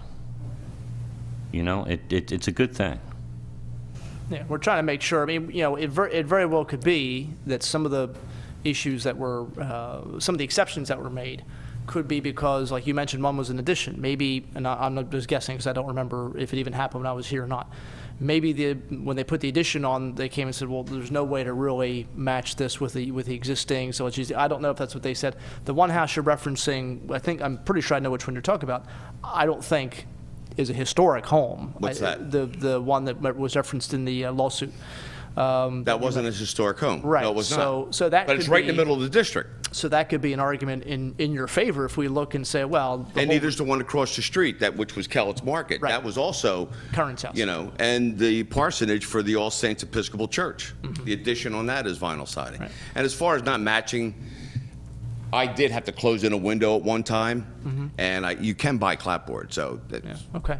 It's a good thing. Yeah, we're trying to make sure. I mean, it very well could be that some of the issues that were, some of the exceptions that were made could be because, like you mentioned, one was an addition. Maybe, and I'm not just guessing because I don't remember if it even happened when I was here or not. Maybe when they put the addition on, they came and said, well, there's no way to really match this with the existing, so it's easy. I don't know if that's what they said. The one house you're referencing, I'm pretty sure I know which one you're talking about. I don't think is a historic home. What's that? The one that was referenced in the lawsuit. That wasn't a historic home. Right. No, it was not. So that But it's could right in be- the middle of the district. So that could be an argument in your favor if we look and say, well, And neither's the one across the street, which was Kellett's Market. Right. That was also, Current's house. and the parsonage for the All Saints Episcopal Church. The addition on that is vinyl siding. Right. And as far as not matching, I did have to close in a window at one time, and you can buy clapboard, so that's Okay.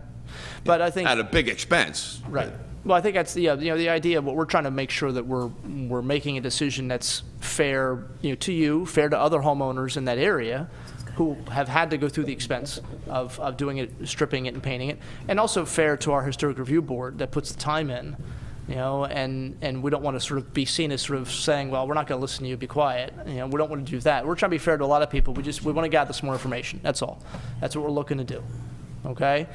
But I think at a big expense. right. Well, I think that's the idea of what we're trying to make sure that we're making a decision that's fair, to you, fair to other homeowners in that area who have had to go through the expense of doing it, stripping it and painting it, and also fair to our historic review board that puts the time in, and we don't want to sort of be seen as sort of saying, well, we're not going to listen to you, be quiet. We don't want to do that. We're trying to be fair to a lot of people. We want to gather some more information. That's all. That's what we're looking to do. Okay?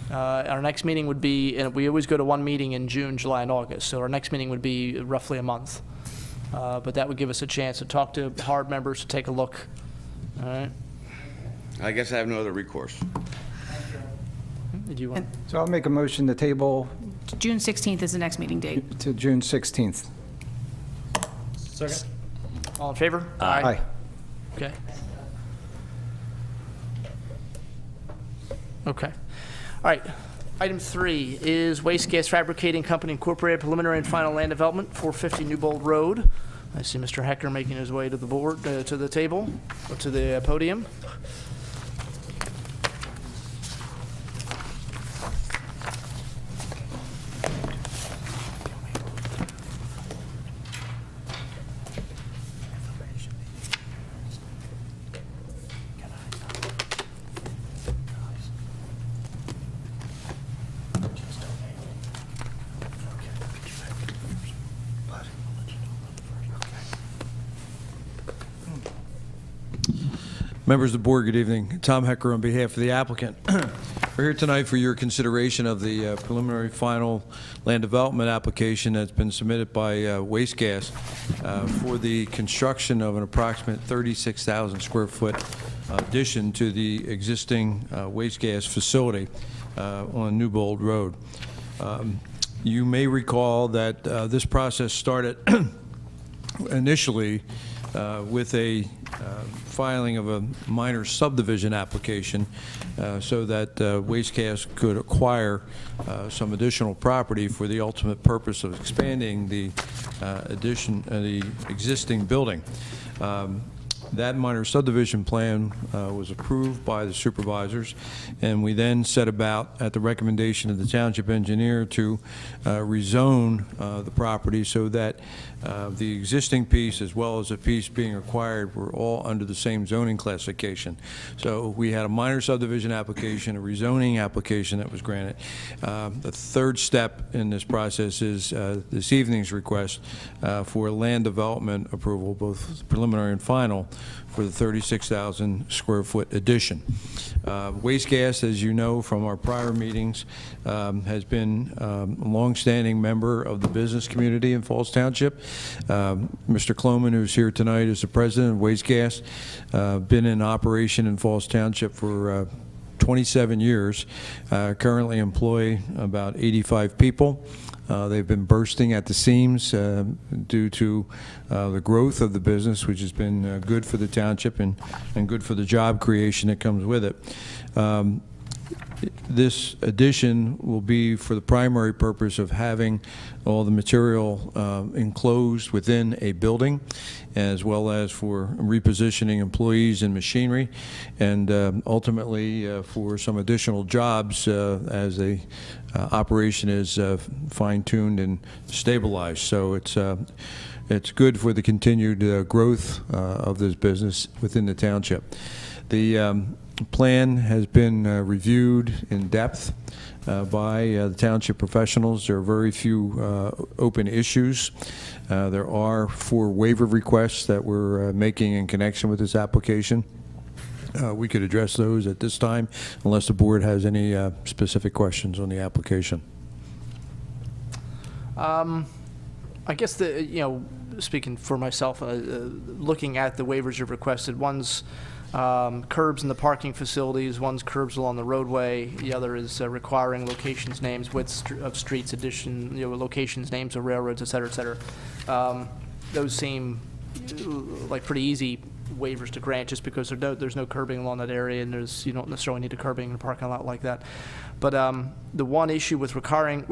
Our next meeting would be, and we always go to one meeting in June, July, and August, so our next meeting would be roughly a month. But that would give us a chance to talk to HARB members, to take a look. All right? I guess I have no other recourse. Did you want? So I'll make a motion to table June 16th is the next meeting date. to June 16th. Second. All in favor? Aye. Okay. Okay. All right. Item 3 is Waste Gas Fabricating Company Incorporated preliminary and final land development, 450 Newbold Road. I see Mr. Hecker making his way to the board, to the table, or to the podium. Members of the board, good evening. Tom Hecker on behalf of the applicant. We're here tonight for your consideration of the preliminary final land development application that's been submitted by Waste Gas for the construction of an approximate 36,000 square foot addition to the existing waste gas facility on Newbold Road. You may recall that this process started initially with a filing of a minor subdivision application so that Waste Gas could acquire some additional property for the ultimate purpose of expanding the the existing building. That minor subdivision plan was approved by the supervisors, and we then set about, at the recommendation of the township engineer, to rezone the property so that the existing piece as well as the piece being acquired were all under the same zoning classification. So we had a minor subdivision application, a rezoning application that was granted. The third step in this process is this evening's request for land development approval, both preliminary and final, for the 36,000 square foot addition. Waste gas, as you know from our prior meetings, has been a longstanding member of the business community in Falls Township. Mr. Kloman, who's here tonight, is the president of Waste Gas, been in operation in Falls Township for 27 years, currently employ about 85 people. They've been bursting at the seams due to the growth of the business, which has been good for the township and good for the job creation that comes with it. This addition will be for the primary purpose of having all the material enclosed within a building, as well as for repositioning employees and machinery, and ultimately for some additional jobs as the operation is fine-tuned and stabilized. So it's good for the continued growth of this business within the township. The plan has been reviewed in depth by the township professionals. There are very few open issues. There are 4 waiver requests that we're making in connection with this application. We could address those at this time unless the board has any specific questions on the application. I guess speaking for myself, looking at the waivers you've requested, one's curbs in the parking facilities, one's curbs along the roadway, the other is requiring locations, names, widths of streets, addition, locations, names of railroads, et cetera, et cetera. Those seem like pretty easy waivers to grant, just because there's no curbing along that area, and you don't necessarily need a curbing in a parking lot like that. But the one issue with requiring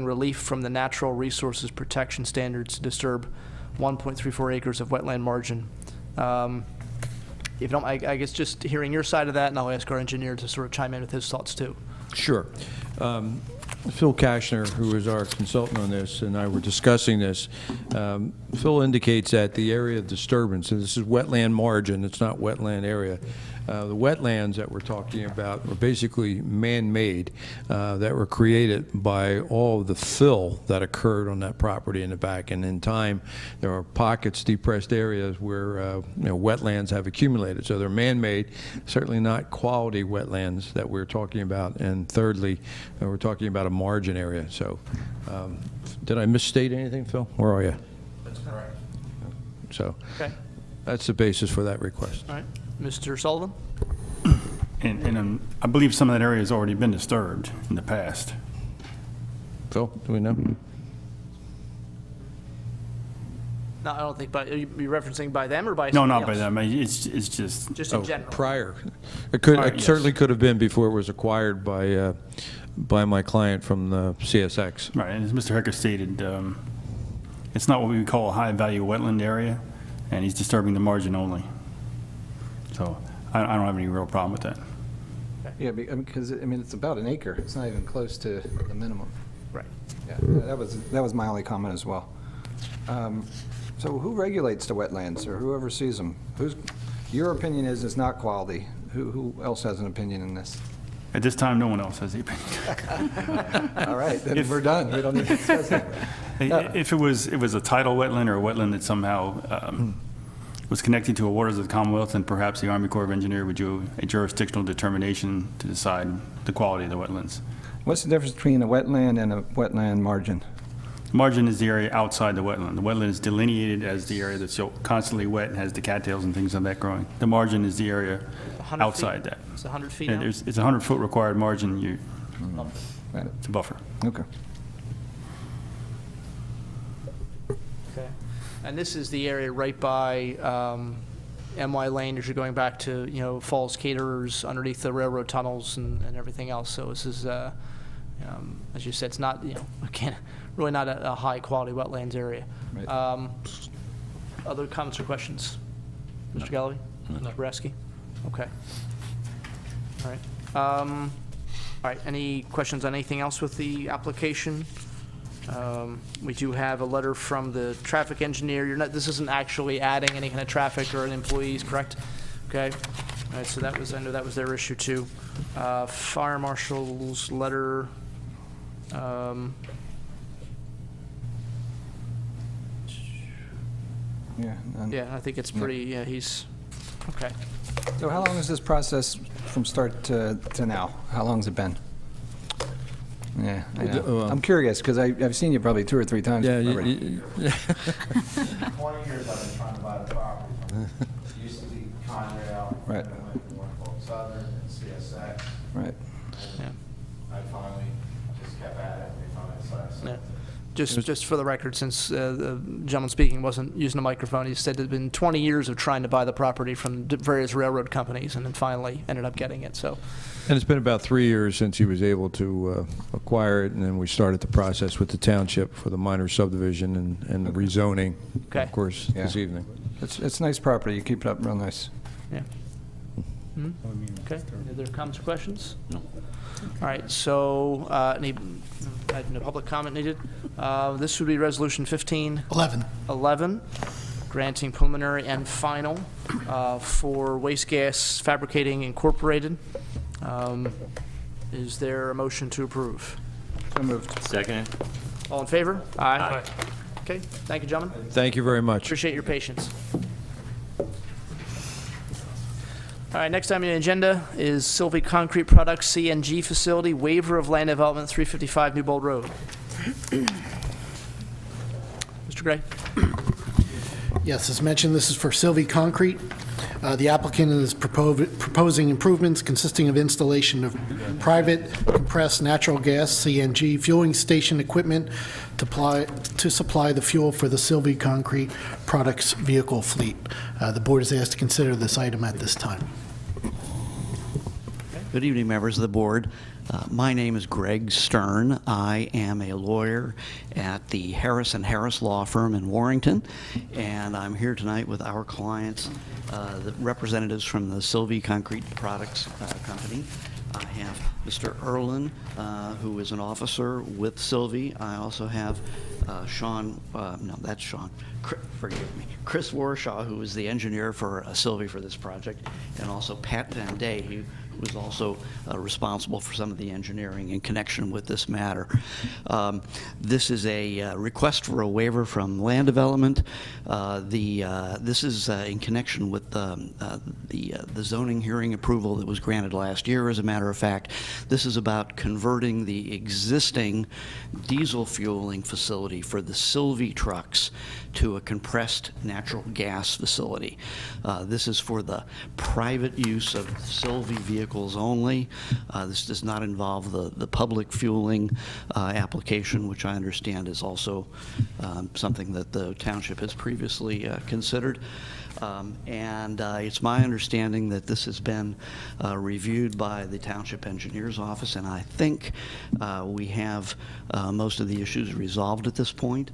relief from the Natural Resources Protection Standards to disturb 1.34 acres of wetland margin. If you don't, I guess just hearing your side of that, and I'll ask our engineer to sort of chime in with his thoughts too. Sure. Phil Kashner, who is our consultant on this, and I were discussing this. Phil indicates that the area of disturbance, and this is wetland margin, it's not wetland area. The wetlands that we're talking about were basically man-made, that were created by all of the fill that occurred on that property in the back. And in time, there are pockets, depressed areas where wetlands have accumulated. So they're man-made, certainly not quality wetlands that we're talking about. And thirdly, we're talking about a margin area. So did I misstate anything, Phil? Where are you? That's correct. So okay. That's the basis for that request. All right. Mr. Sullivan? And I believe some of that area has already been disturbed in the past. Phil, do we know? No, I don't think. But are you referencing by them or by? No, not else? by them. It's just. Just in general. Prior. It could. Prior, It certainly could have been before it was acquired by my client from the CSX. Right, and as Mr. Hecker stated, it's not what we would call a high-value wetland area, and he's disturbing the margin only. So I don't have any real problem with that. Yeah, because it's about an acre. It's not even close to the minimum. Right. Yeah, that was my only comment as well. So who regulates the wetlands, or who oversees them? Your opinion is it's not quality. Who else has an opinion in this? At this time, no one else has the opinion. All right, then we're done. We don't need to discuss it. If it was a tidal wetland or a wetland that somehow was connected to a waters of the Commonwealth, then perhaps the Army Corps of Engineers would do a jurisdictional determination to decide the quality of the wetlands. What's the difference between a wetland and a wetland margin? Margin is the area outside the wetland. The wetland is delineated as the area that's constantly wet and has the cattails and things of that growing. The margin is the area outside that. It's 100 feet And now? it's a 100-foot required margin. It's a buffer. Okay. Okay. And this is the area right by MY Lane as you're going back to, Falls Caterers, underneath the railroad tunnels and everything else. So this is, as you said, it's not, again, really not a high-quality wetlands area. Right. Other comments or questions? Mr. Galloway? Mr. Boraski? Okay. All right. All right, any questions on anything else with the application? We do have a letter from the traffic engineer. This isn't actually adding any kind of traffic or employees, correct? Okay. All right, so I know that was their issue too. Fire marshal's letter. Yeah. Yeah, I think it's pretty, yeah, he's, okay. So how long is this process from start to now? How long has it been? Yeah, I know. I'm curious, because I've seen you probably 2 or 3 times already. 20 years I've been trying to buy the property. It used to be Conrail. Right. And then went to Norfolk Southern and CSX. Right. And I finally just kept at it. They finally decided. Yeah. Just for the record, since the gentleman speaking wasn't using a microphone, he said it had been 20 years of trying to buy the property from various railroad companies, and then finally ended up getting it. So, And it's been about 3 years since he was able to acquire it, and then we started the process with the township for the minor subdivision and the rezoning, of course, this evening. It's nice property. You keep it up real nice. Yeah. Okay. Any other comments or questions? No. All right. So, no public comment needed. This would be Resolution 1511, granting preliminary and final for Waste Gas Fabricating Incorporated. Is there a motion to approve? So moved. Second. All in favor? Aye. Okay. Thank you, gentlemen. Thank you very much. Appreciate your patience. All right, next item on the agenda is Sylvie Concrete Products CNG Facility, waiver of land development, 355 New Bold Road. Mr. Gray. Yes, as mentioned, this is for Sylvie Concrete. The applicant is proposing improvements consisting of installation of private compressed natural gas CNG fueling station equipment to supply the fuel for the Sylvie Concrete Products vehicle fleet. The board is asked to consider this item at this time. Good evening, members of the board. My name is Greg Stern. I am a lawyer at the Harris & Harris Law Firm in Warrington, and I'm here tonight with our clients, the representatives from the Sylvie Concrete Products Company. I have Mr. Erlin, who is an officer with Sylvie. I also have Sean, no, that's Sean, forgive me, Chris Warshaw, who is the engineer for Sylvie for this project, and also Pat Van Day, who was also responsible for some of the engineering in connection with this matter. This is a request for a waiver from land development. This is in connection with the zoning hearing approval that was granted last year. As a matter of fact, this is about converting the existing diesel fueling facility for the Sylvie trucks to a compressed natural gas facility. This is for the private use of Sylvie vehicles only. This does not involve the public fueling application, which I understand is also something that the township has previously considered. And it's my understanding that this has been reviewed by the Township Engineer's Office, and I think we have most of the issues resolved at this point.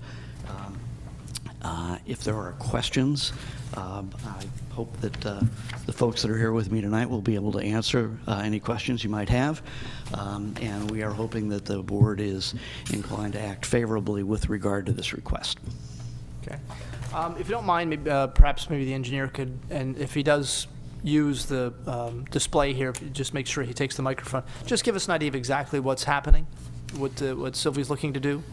If there are questions, I hope that the folks that are here with me tonight will be able to answer any questions you might have. And we are hoping that the board is inclined to act favorably with regard to this request. Okay. If you don't mind, maybe, perhaps maybe the engineer could, and if he does use the display here, if you just make sure he takes the microphone. Just give us an idea of exactly what's happening, what Sylvie's looking to do.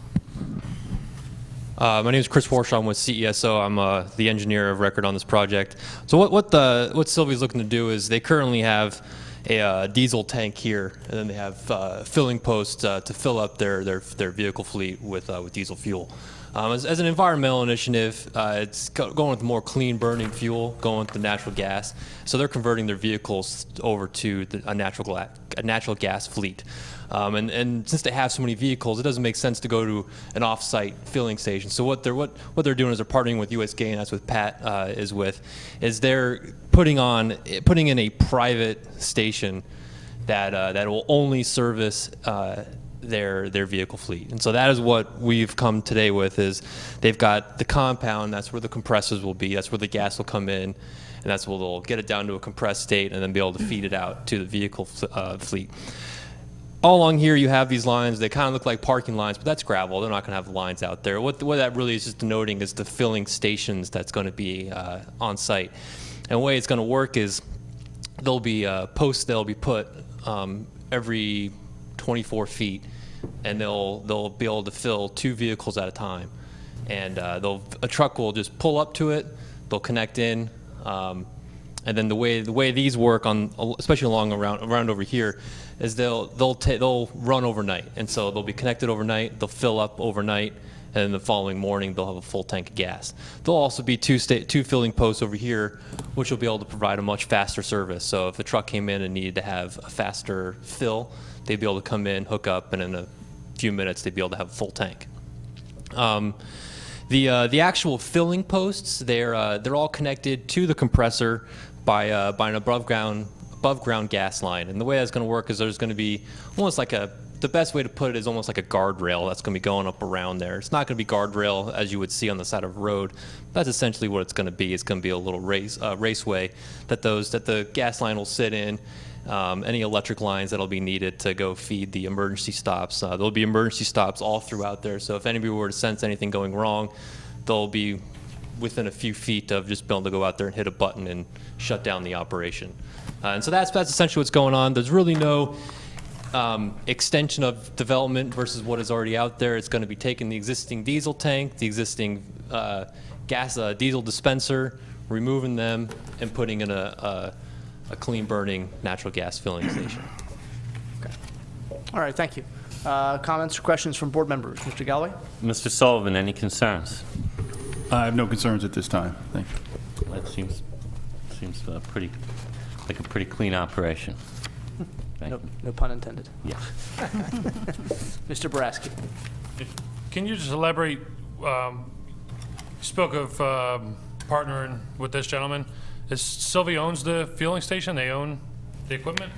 My name is Chris Warshaw. I'm with CESO. I'm the engineer of record on this project. So what Sylvie's looking to do is they currently have a diesel tank here, and then they have filling posts to fill up their vehicle fleet with diesel fuel. As an environmental initiative, it's going with more clean burning fuel, going with the natural gas. So they're converting their vehicles over to a natural gas fleet. And since they have so many vehicles, it doesn't make sense to go to an off-site filling station. So what they're doing is they're partnering with USGA, and that's what Pat is they're putting in a private station that will only service their vehicle fleet. And so that is what we've come today with. Is they've got the compound, that's where the compressors will be, that's where the gas will come in, and that's where they'll get it down to a compressed state and then be able to feed it out to the vehicle fleet. All along here you have these lines. They kind of look like parking lines, but that's gravel. They're not going to have lines out there. What that really is just denoting is the filling stations that's going to be on site. And the way it's going to work is there'll be posts that'll be put every 24 feet, and they'll be able to fill 2 vehicles at a time. And a truck will just pull up to it. they'll connect in, and then the way these work especially around over here, is they'll run overnight, and so they'll be connected overnight. They'll fill up overnight, and then the following morning they'll have a full tank of gas. There'll also be two filling posts over here, which will be able to provide a much faster service. So if a truck came in and needed to have a faster fill, they'd be able to come in, hook up, and in a few minutes they'd be able to have a full tank. The actual filling posts, they're all connected to the compressor by an above ground gas line. And the way that's going to work is there's going to be almost like the best way to put it is almost like a guardrail that's going to be going up around there. It's not going to be guardrail as you would see on the side of a road. That's essentially what it's going to be. It's going to be a little raceway that the gas line will sit in. Any electric lines that'll be needed to go feed the emergency stops. There'll be emergency stops all throughout there. So if anybody were to sense anything going wrong, they'll be within a few feet of just being able to go out there and hit a button and shut down the operation. And so that's essentially what's going on. There's really no extension of development versus what is already out there. It's going to be taking the existing diesel tank, the existing diesel dispenser, removing them, and putting in a clean burning natural gas filling station. Okay. All right, thank you. Comments or questions from board members? Mr. Galloway? Mr. Sullivan, any concerns? I have no concerns at this time. Thank you. That seems like a pretty clean operation. No pun intended. Yeah. Mr. Boraski. Can you just elaborate? You spoke of partnering with this gentleman. Is Sylvie owns the fueling station? They own the equipment?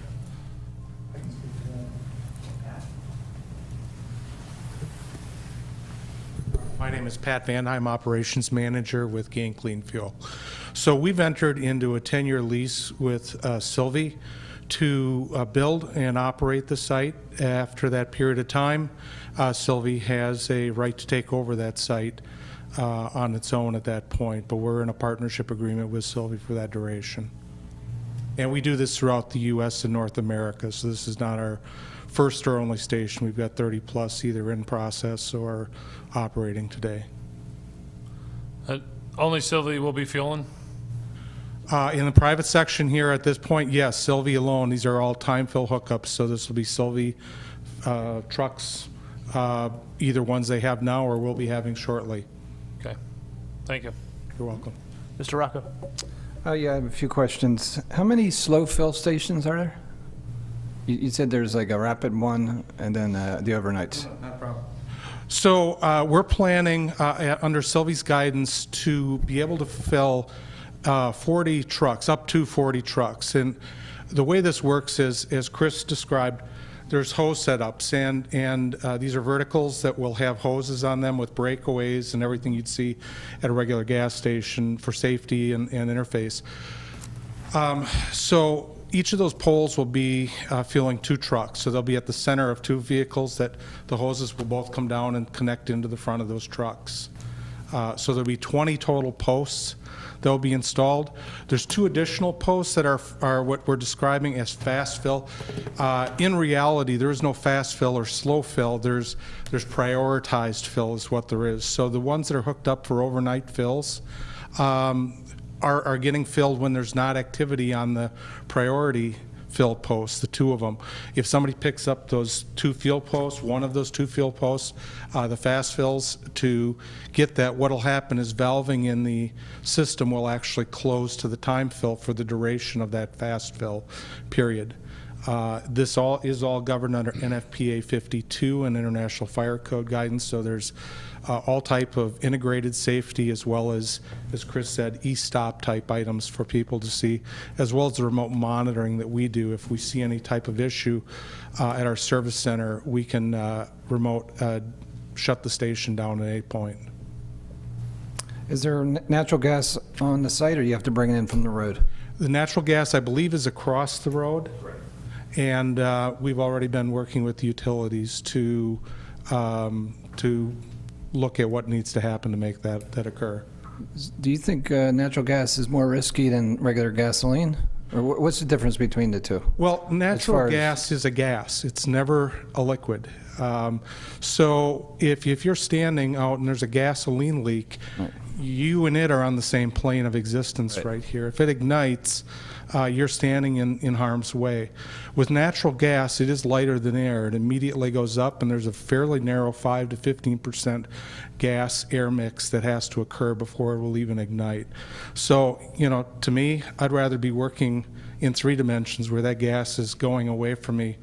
My name is Pat Van Heim, Operations Manager with Gain Clean Fuel. So we've entered into a 10-year lease with Sylvie to build and operate the site. After that period of time, Sylvie has a right to take over that site on its own at that point, but we're in a partnership agreement with Sylvie for that duration. And we do this throughout the U.S. and North America, so this is not our first or only station. We've got 30 plus either in process or operating today. Only Sylvie will be fueling? In the private section here at this point, yes, Sylvie alone. These are all time fill hookups, so this will be Sylvie trucks, either ones they have now or will be having shortly. Okay, thank you. You're welcome. Mr. Rocco? Yeah, I have a few questions. How many slow fill stations are there? You said there's like a rapid one and then the overnights. Not a problem. So we're planning, under Sylvie's guidance, to be able to fill 40 trucks, up to 40 trucks. And the way this works is, as Chris described, there's hose setups, and these are verticals that will have hoses on them with breakaways and everything you'd see at a regular gas station for safety and interface. So each of those poles will be filling 2 trucks. So they'll be at the center of 2 vehicles that the hoses will both come down and connect into the front of those trucks. So there'll be 20 total posts that will be installed. There's 2 additional posts that are what we're describing as fast fill. In reality, there is no fast fill or slow fill. There's prioritized fill is what there is. So the ones that are hooked up for overnight fills are getting filled when there's not activity on the priority fill posts, the 2 of them. If somebody picks up those 2 fuel posts, one of those 2 fuel posts, the fast fills, to get that, what'll happen is valving in the system will actually close to the time fill for the duration of that fast fill period. This is all governed under NFPA 52 and International Fire Code guidance, so there's all type of integrated safety as well as Chris said, e-stop type items for people to see, as well as the remote monitoring that we do. If we see any type of issue at our service center, we can remote shut the station down at any point. Is there natural gas on the site, or you have to bring it in from the road? The natural gas, I believe, is across the road. Right. And we've already been working with the utilities to look at what needs to happen to make that occur. Do you think natural gas is more risky than regular gasoline? Or what's the difference between the two? Well, natural gas is a gas. It's never a liquid. So if you're standing out and there's a gasoline leak, right, you and it are on the same plane of existence right here. If it ignites, you're standing in harm's way. With natural gas, it is lighter than air. It immediately goes up, and there's a fairly narrow 5 to 15% gas-air mix that has to occur before it will even ignite. So, you know, to me, I'd rather be working in 3 dimensions where that gas is going away from me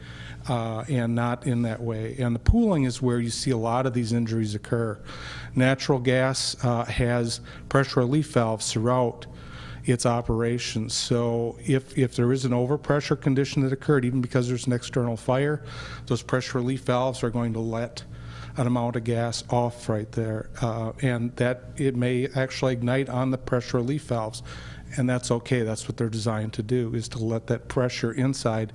and not in that way. And the pooling is where you see a lot of these injuries occur. Natural gas has pressure relief valves throughout its operations. So if there is an overpressure condition that occurred, even because there's an external fire, those pressure relief valves are going to let an amount of gas off right there. And that it may actually ignite on the pressure relief valves. And that's okay. That's what they're designed to do, is to let that pressure inside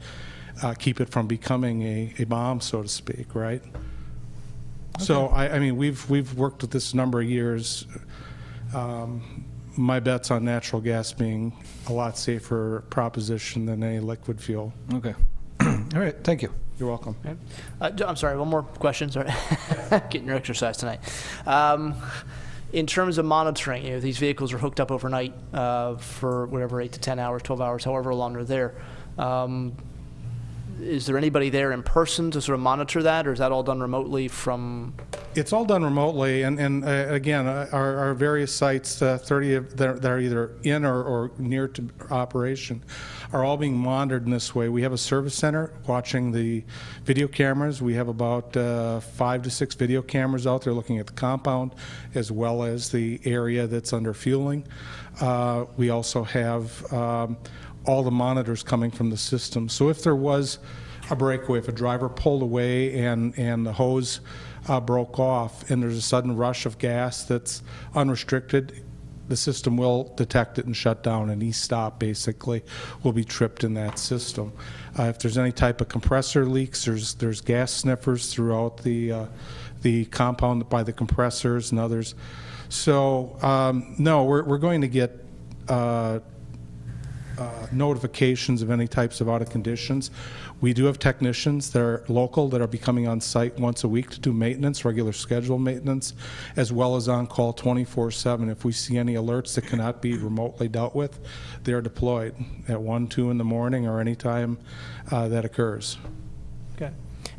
keep it from becoming a bomb, so to speak, right? Okay. So, I mean, we've worked with this a number of years. My bet's on natural gas being a lot safer proposition than any liquid fuel. Okay. All right, thank you. You're welcome. Okay. I'm sorry, one more question. Sorry. Getting your exercise tonight. In terms of monitoring, you know, these vehicles are hooked up overnight for whatever, 8 to 10 hours, 12 hours, however long they're there. Is there anybody there in person to sort of monitor that, or is that all done remotely from? It's all done remotely, and again, our various sites, 30 that are either in or near to operation, are all being monitored in this way. We have a service center watching the video cameras. We have about 5 to 6 video cameras out there looking at the compound as well as the area that's under fueling. We also have all the monitors coming from the system. So if there was a breakaway, if a driver pulled away and the hose broke off and there's a sudden rush of gas that's unrestricted, the system will detect it and shut down, and e-stop basically will be tripped in that system. If there's any type of compressor leaks, there's gas sniffers throughout the compound by the compressors and others. So no, we're going to get notifications of any types of out of conditions. We do have technicians that are local that are becoming on site once a week to do maintenance, regular scheduled maintenance, as well as on call 24/7. If we see any alerts that cannot be remotely dealt with, they are deployed at 1, 2 in the morning or any time that occurs. Okay.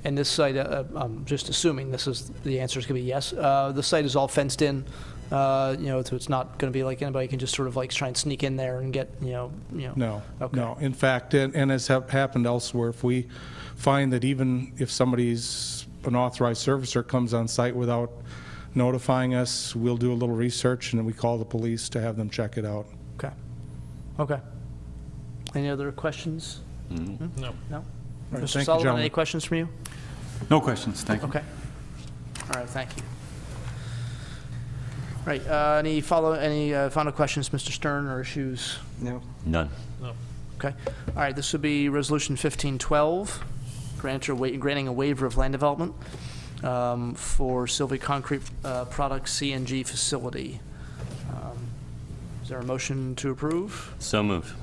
And this site, I'm just assuming this is the answer is going to be yes. The site is all fenced in. You know, so it's not going to be like anybody can just sort of like try and sneak in there and get, you know. No, okay. no. In fact, and as happened elsewhere, if we find that even if somebody's an authorized servicer comes on site without notifying us, we'll do a little research and then we call the police to have them check it out. Okay. Okay. Any other questions? Mm-hmm. No. No. All right, Mr. thank you, Sullivan, gentlemen. any questions from you? No questions, thank you. Okay. All right, thank you. Right. Any final questions, Mr. Stern, or issues? No. None. No. Okay. All right. This would be Resolution 1512, granting a waiver of land development for Sylvia Concrete Products CNG facility. Is there a motion to approve? So moved.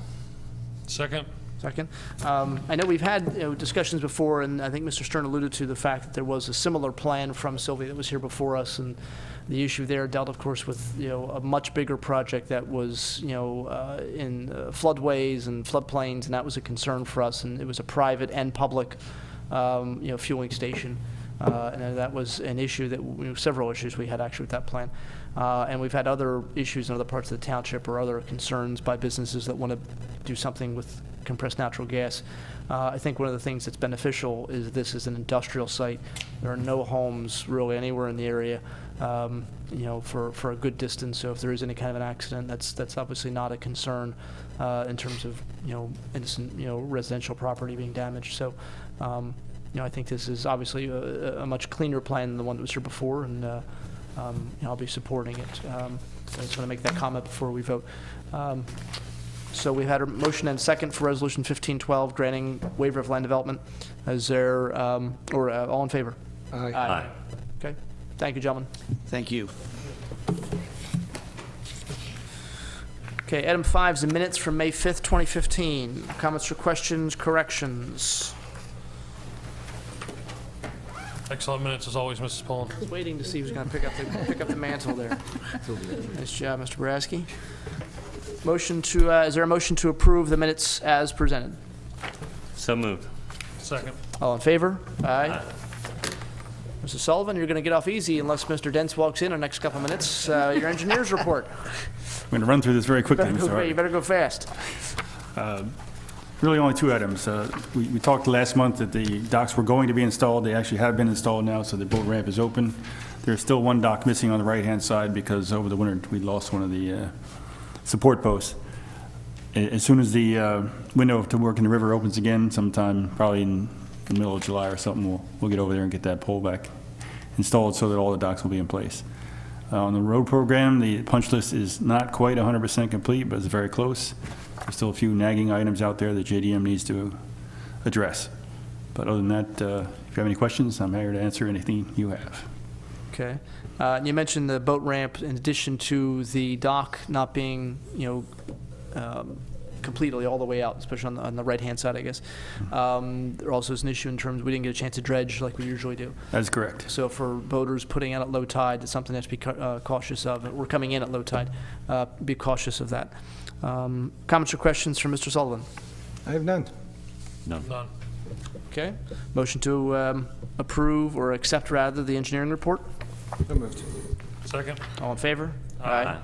Second. Second. I know we've had discussions before, and I think Mr. Stern alluded to the fact that there was a similar plan from Sylvia that was here before us, and the issue there dealt, of course, with a much bigger project that was in floodways and floodplains, and that was a concern for us. And it was a private and public fueling station, and that was an issue that several issues we had actually with that plan. And we've had other issues in other parts of the township or other concerns by businesses that want to do something with compressed natural gas. I think one of the things that's beneficial is this is an industrial site. There are no homes really anywhere in the area, for a good distance. So if there is any kind of an accident, that's obviously not a concern in terms of innocent residential property being damaged. So I think this is obviously a much cleaner plan than the one that was here before, and I'll be supporting it. So I just want to make that comment before we vote. So we had a motion and second for Resolution 1512, granting waiver of land development. Is there, all in favor? Aye. Aye. Okay. Thank you, gentlemen. Thank you. Okay, item 5 is the minutes from May 5th, 2015. Comments or questions, corrections? Excellent minutes as always, Mrs. Pullen. I was waiting to see who's going to pick up the mantle there. Nice job, Mr. Boraski. Motion to, is there a motion to approve the minutes as presented? So moved. Second. All in favor? Aye. Mrs. Sullivan, you're going to get off easy unless Mr. Dents walks in the next couple of minutes. Your engineer's report. I'm going to run through this very quickly, Mr. You Harvey. better go fast. Really only two items. We talked last month that the docks were going to be installed. They actually have been installed now, so the boat ramp is open. There's still one dock missing on the right-hand side because over the winter we lost one of the support posts. As soon as the window to work in the river opens again, sometime probably in the middle of July or something, we'll get over there and get that pole back installed so that all the docks will be in place. On the road program, the punch list is not quite 100% complete, but it's very close. There's still a few nagging items out there that JDM needs to address. But other than that, if you have any questions, I'm here to answer anything you have. Okay. You mentioned the boat ramp in addition to the dock not being, completely all the way out, especially on the right-hand side, I guess. There also is an issue in terms we didn't get a chance to dredge like we usually do. That's correct. So for boaters putting out at low tide, it's something that's to be cautious of. We're coming in at low tide. Be cautious of that. Comments or questions from Mr. Sullivan? I have none. None. Okay. Motion to approve or accept, rather, the engineering report? So moved. Second. All in favor? Aye.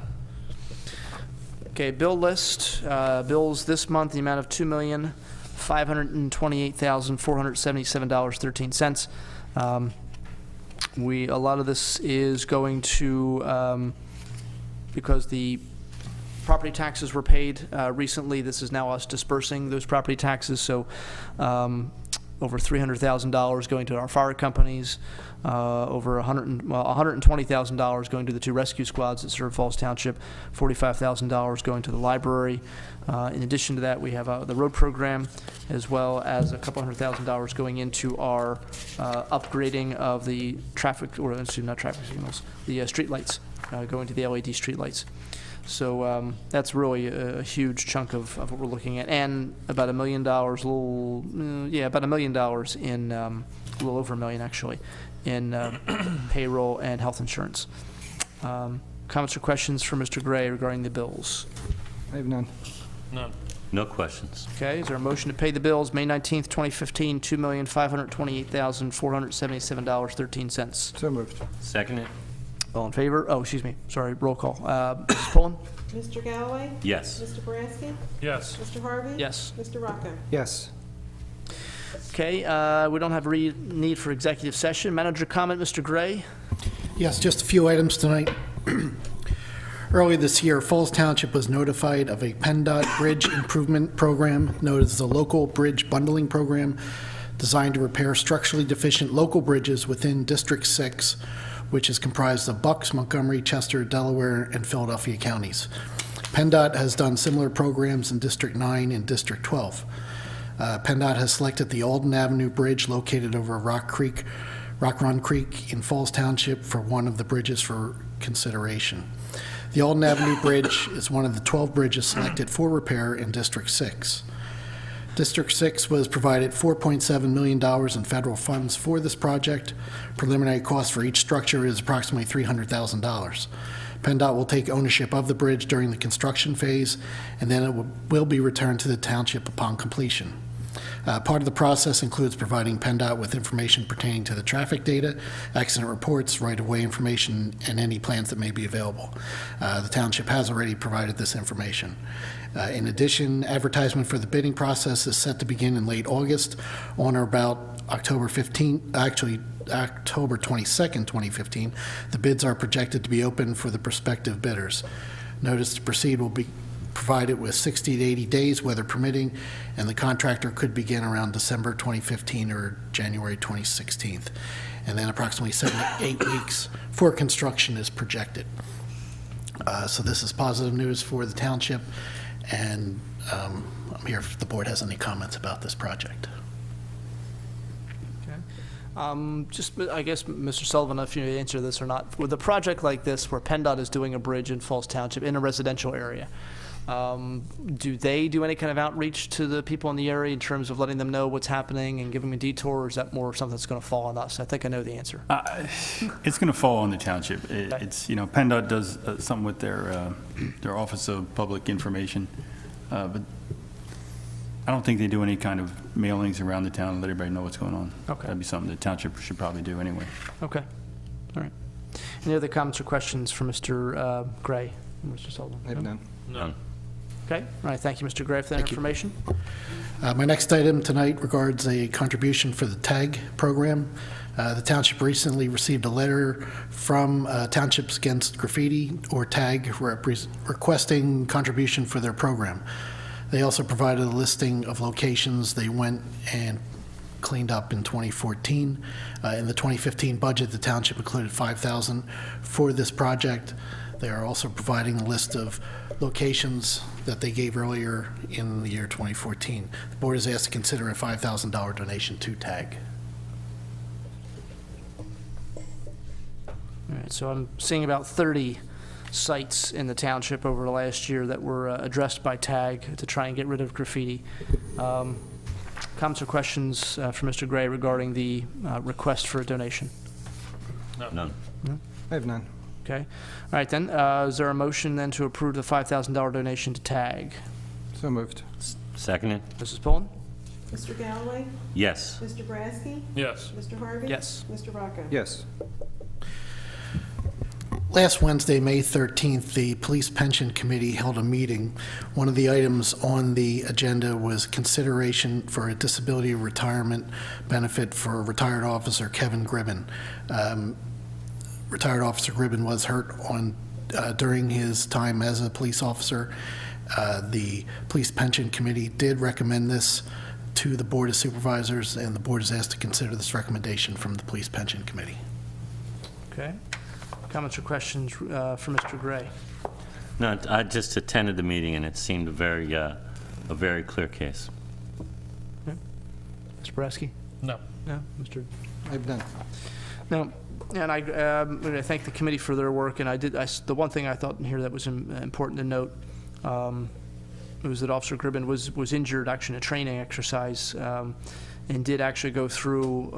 Okay, bill list. Bills this month, the amount of $2,528,477.13. A lot of this is going to, because the property taxes were paid recently, this is now us dispersing those property taxes. So over $300,000 going to our fire companies, over $120,000 going to the two rescue squads that serve Falls Township, $45,000 going to the library. In addition to that, we have the road program, as well as a couple $100,000 going into our upgrading of the traffic, or excuse me, not traffic signals, the street lights, going to the LED street lights. So that's really a huge chunk of what we're looking at, and about $1 million, about $1 million in, a little over $1 million actually, in payroll and health insurance. Comments or questions for Mr. Gray regarding the bills? I have none. None. No questions. Okay, is there a motion to pay the bills, May 19th, 2015, $2,528,477.13? So moved. Second it? All in favor? Oh, excuse me. Sorry, roll call. Mrs. Pullen? Mr. Galloway? Yes. Mr. Boraski? Yes. Mr. Harvey? Yes. Mr. Rocco? Yes. Okay, we don't have a need for executive session. Manager comment, Mr. Gray? Yes, just a few items tonight. Earlier this year, Falls Township was notified of a PennDOT Bridge Improvement Program, known as the Local Bridge Bundling Program, designed to repair structurally deficient local bridges within District 6, which is comprised of Bucks, Montgomery, Chester, Delaware, and Philadelphia counties. PennDOT has done similar programs in District 9 and District 12. PennDOT has selected the Alden Avenue Bridge located over Rock Run Creek in Falls Township for one of the bridges for consideration. The Alden Avenue Bridge is one of the 12 bridges selected for repair in District 6. District 6 was provided $4.7 million in federal funds for this project. Preliminary cost for each structure is approximately $300,000. PennDOT will take ownership of the bridge during the construction phase, and then it will be returned to the township upon completion. Part of the process includes providing PennDOT with information pertaining to the traffic data, accident reports, right-of-way information, and any plans that may be available. The township has already provided this information. In addition, advertisement for the bidding process is set to begin in late August on or about October 22nd, 2015. The bids are projected to be open for the prospective bidders. Notice to proceed will be provided with 60 to 80 days, weather permitting, and the contractor could begin around December 2015 or January 2016. And then approximately 7 to 8 weeks for construction is projected. So this is positive news for the township, and I'm here if the board has any comments about this project. Just, I guess, Mr. Sullivan, if you answer this or not, with a project like this where PennDOT is doing a bridge in Falls Township in a residential area, Do they do any kind of outreach to the people in the area in terms of letting them know what's happening and giving them a detour, or is that more something that's going to fall on us? I think I know the answer. It's going to fall on the township. It's, you know, PennDOT does something with their Office of Public Information, but I don't think they do any kind of mailings around the town to let everybody know what's going on. Okay. That'd be something the township should probably do anyway. Okay. All right. Any other comments or questions for Mr. Gray? Mr. Sullivan? I have none. None. Okay. All right. Thank you, Mr. Gray, for that information. My next item tonight regards a contribution for the TAG program. The township recently received a letter from Townships Against Graffiti, or TAG, requesting contribution for their program. They also provided a listing of locations they went and cleaned up in 2014. In the 2015 budget, the township included $5,000 for this project. They are also providing a list of locations that they gave earlier in the year 2014. The board is asked to consider a $5,000 donation to TAG. All right. So I'm seeing about 30 sites in the township over the last year that were addressed by TAG to try and get rid of graffiti. Comments or questions for Mr. Gray regarding the request for a donation? None. No? I have none. Okay. All right, then. Is there a motion then to approve the $5,000 donation to TAG? So moved. Seconded? Mrs. Pullen? Mr. Galloway? Yes. Mr. Brasky? Yes. Mr. Harvey? Yes. Mr. Rocco? Yes. Last Wednesday, May 13th, the Police Pension Committee held a meeting. One of the items on the agenda was consideration for a disability retirement benefit for retired officer Kevin Gribben. Retired Officer Gribben was hurt during his time as a police officer. The Police Pension Committee did recommend this to the Board of Supervisors, and the board is asked to consider this recommendation from the Police Pension Committee. Okay. Comments or questions for Mr. Gray? No, I just attended the meeting, and it seemed a very clear case. Okay. Mr. Brasky? No. No? Mr. I've done. No. And I thank the committee for their work, and the one thing I thought in here that was important to note was that Officer Gribben was injured actually in a training exercise, and did actually go through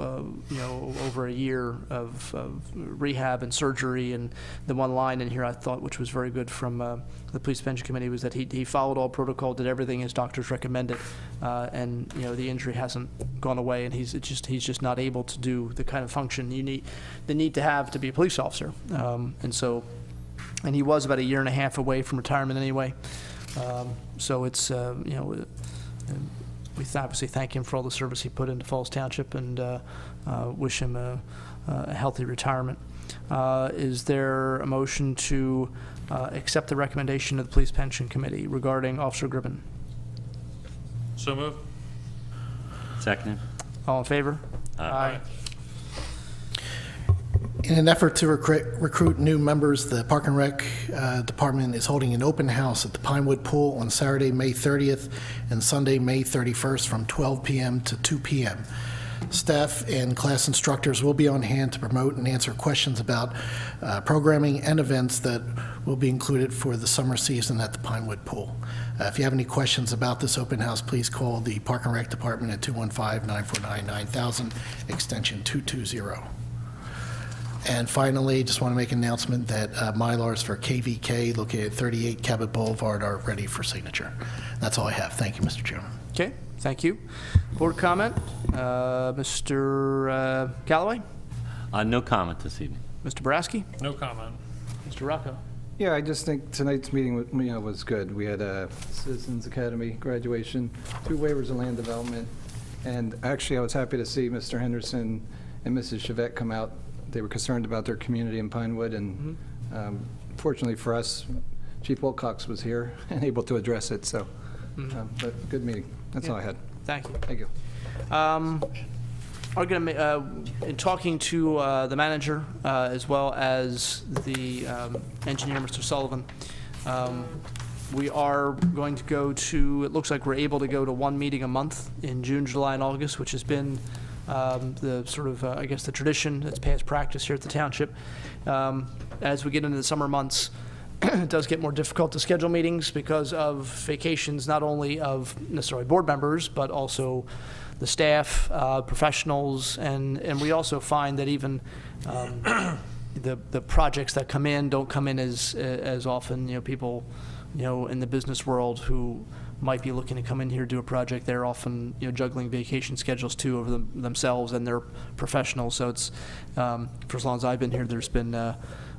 over a year of rehab and surgery. And the one line in here I thought, which was very good from the Police Pension Committee, was that he followed all protocol, did everything his doctors recommended, and the injury hasn't gone away, and he's just not able to do the kind of function you need to have to be a police officer. And he was about a year and a half away from retirement anyway. So it's we obviously thank him for all the service he put into Falls Township, and wish him a healthy retirement. Is there a motion to accept the recommendation of the Police Pension Committee regarding Officer Gribben? So moved. Seconded? All in favor? Aye. In an effort to recruit new members, the Park and Rec Department is holding an open house at the Pinewood Pool on Saturday, May 30th and Sunday, May 31st from 12 p.m. to 2 p.m. Staff and class instructors will be on hand to promote and answer questions about programming and events that will be included for the summer season at the Pinewood Pool. If you have any questions about this open house, please call the Park and Rec Department at 215-949-9000, extension 220. And finally, just want to make an announcement that Mylars for KVK located at 38 Cabot Boulevard are ready for signature. That's all I have. Thank you, Mr. Chairman. Okay, thank you. Board comment? Mr. Galloway? No comment this evening. Mr. Brasky? No comment. Mr. Rocco? Yeah, I just think tonight's meeting was good. We had a Citizens Academy graduation, 2 waivers of land development, and actually I was happy to see Mr. Henderson and Mrs. Chevette come out. They were concerned about their community in Pinewood, and fortunately for us, Chief Wilcox was here and able to address it, so, but good meeting. That's all I had. Thank you. Thank you. In talking to the manager as well as the engineer, Mr. Sullivan, we are going to go to, it looks like we're able to go to 1 meeting a month in June, July, and August, which has been the sort of, I guess, the tradition that's past practice here at the township. As we get into the summer months, it does get more difficult to schedule meetings because of vacations, not only of necessarily board members, but also the staff, professionals, and we also find that even the projects that come in don't come in as often. You know, people, you know, in the business world who might be looking to come in here do a project, they're often, you know, juggling vacation schedules too over themselves, and they're professionals. So it's for as long as I've been here, there's been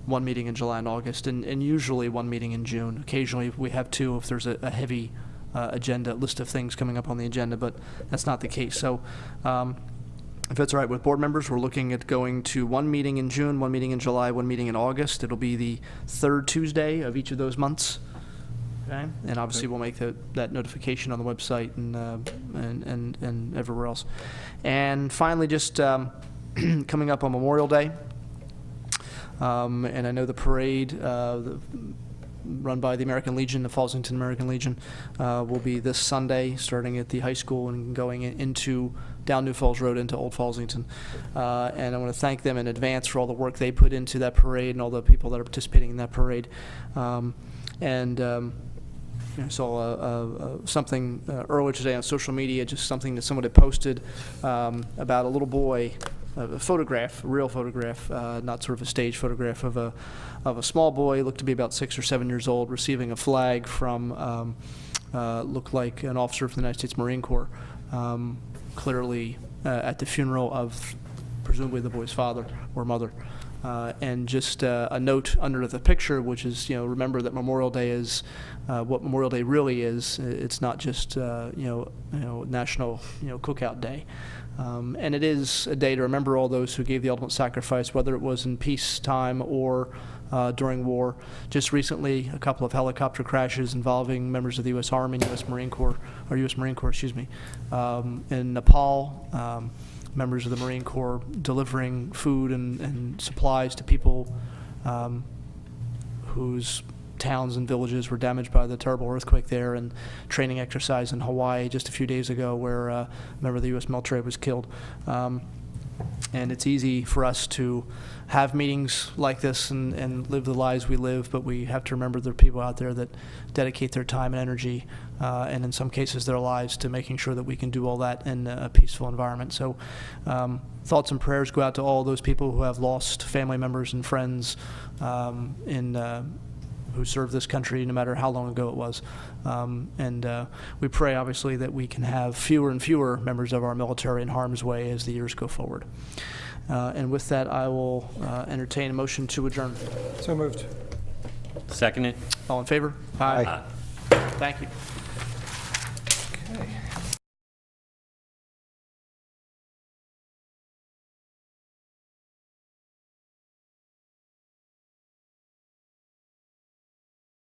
one meeting in July and August, and usually one meeting in June. Occasionally we have two if there's a heavy agenda list of things coming up on the agenda, but that's not the case. So if it's all right with board members, we're looking at going to one meeting in June, one meeting in July, one meeting in August. It'll be the third Tuesday of each of those months. Okay, and obviously we'll make that notification on the website and everywhere else. And finally, just coming up on Memorial Day, and I know the parade run by the American Legion, the Fallsington American Legion, will be this Sunday, starting at the high school and going into down New Falls Road into Old Fallsington. And I want to thank them in advance for all the work they put into that parade and all the people that are participating in that parade. I saw something earlier today on social media, just something that someone had posted about a little boy, a photograph, a real photograph, not sort of a stage photograph of a small boy, looked to be about 6 or 7 years old, receiving a flag from, looked like an officer from the United States Marine Corps, clearly at the funeral of presumably the boy's father or mother. And just a note under the picture, which is, you know, remember that Memorial Day is what Memorial Day really is. It's not just National Cookout Day, and it is a day to remember all those who gave the ultimate sacrifice, whether it was in peacetime or during war. Just recently, a couple of helicopter crashes involving members of the U.S. Army and U.S. Marine Corps, or U.S. Marine Corps, excuse me, in Nepal. Members of the Marine Corps delivering food and supplies to people whose towns and villages were damaged by the terrible earthquake there, and training exercise in Hawaii just a few days ago where a member of the U.S. military was killed. And it's easy for us to have meetings like this and live the lives we live, but we have to remember there are people out there that dedicate their time and energy, and in some cases their lives, to making sure that we can do all that in a peaceful environment. So thoughts and prayers go out to all those people who have lost family members and friends who served this country, no matter how long ago it was. And we pray, obviously, that we can have fewer and fewer members of our military in harm's way as the years go forward. And with that, I will entertain a motion to adjourn. So moved. Seconded. All in favor? Aye. Thank you. Okay.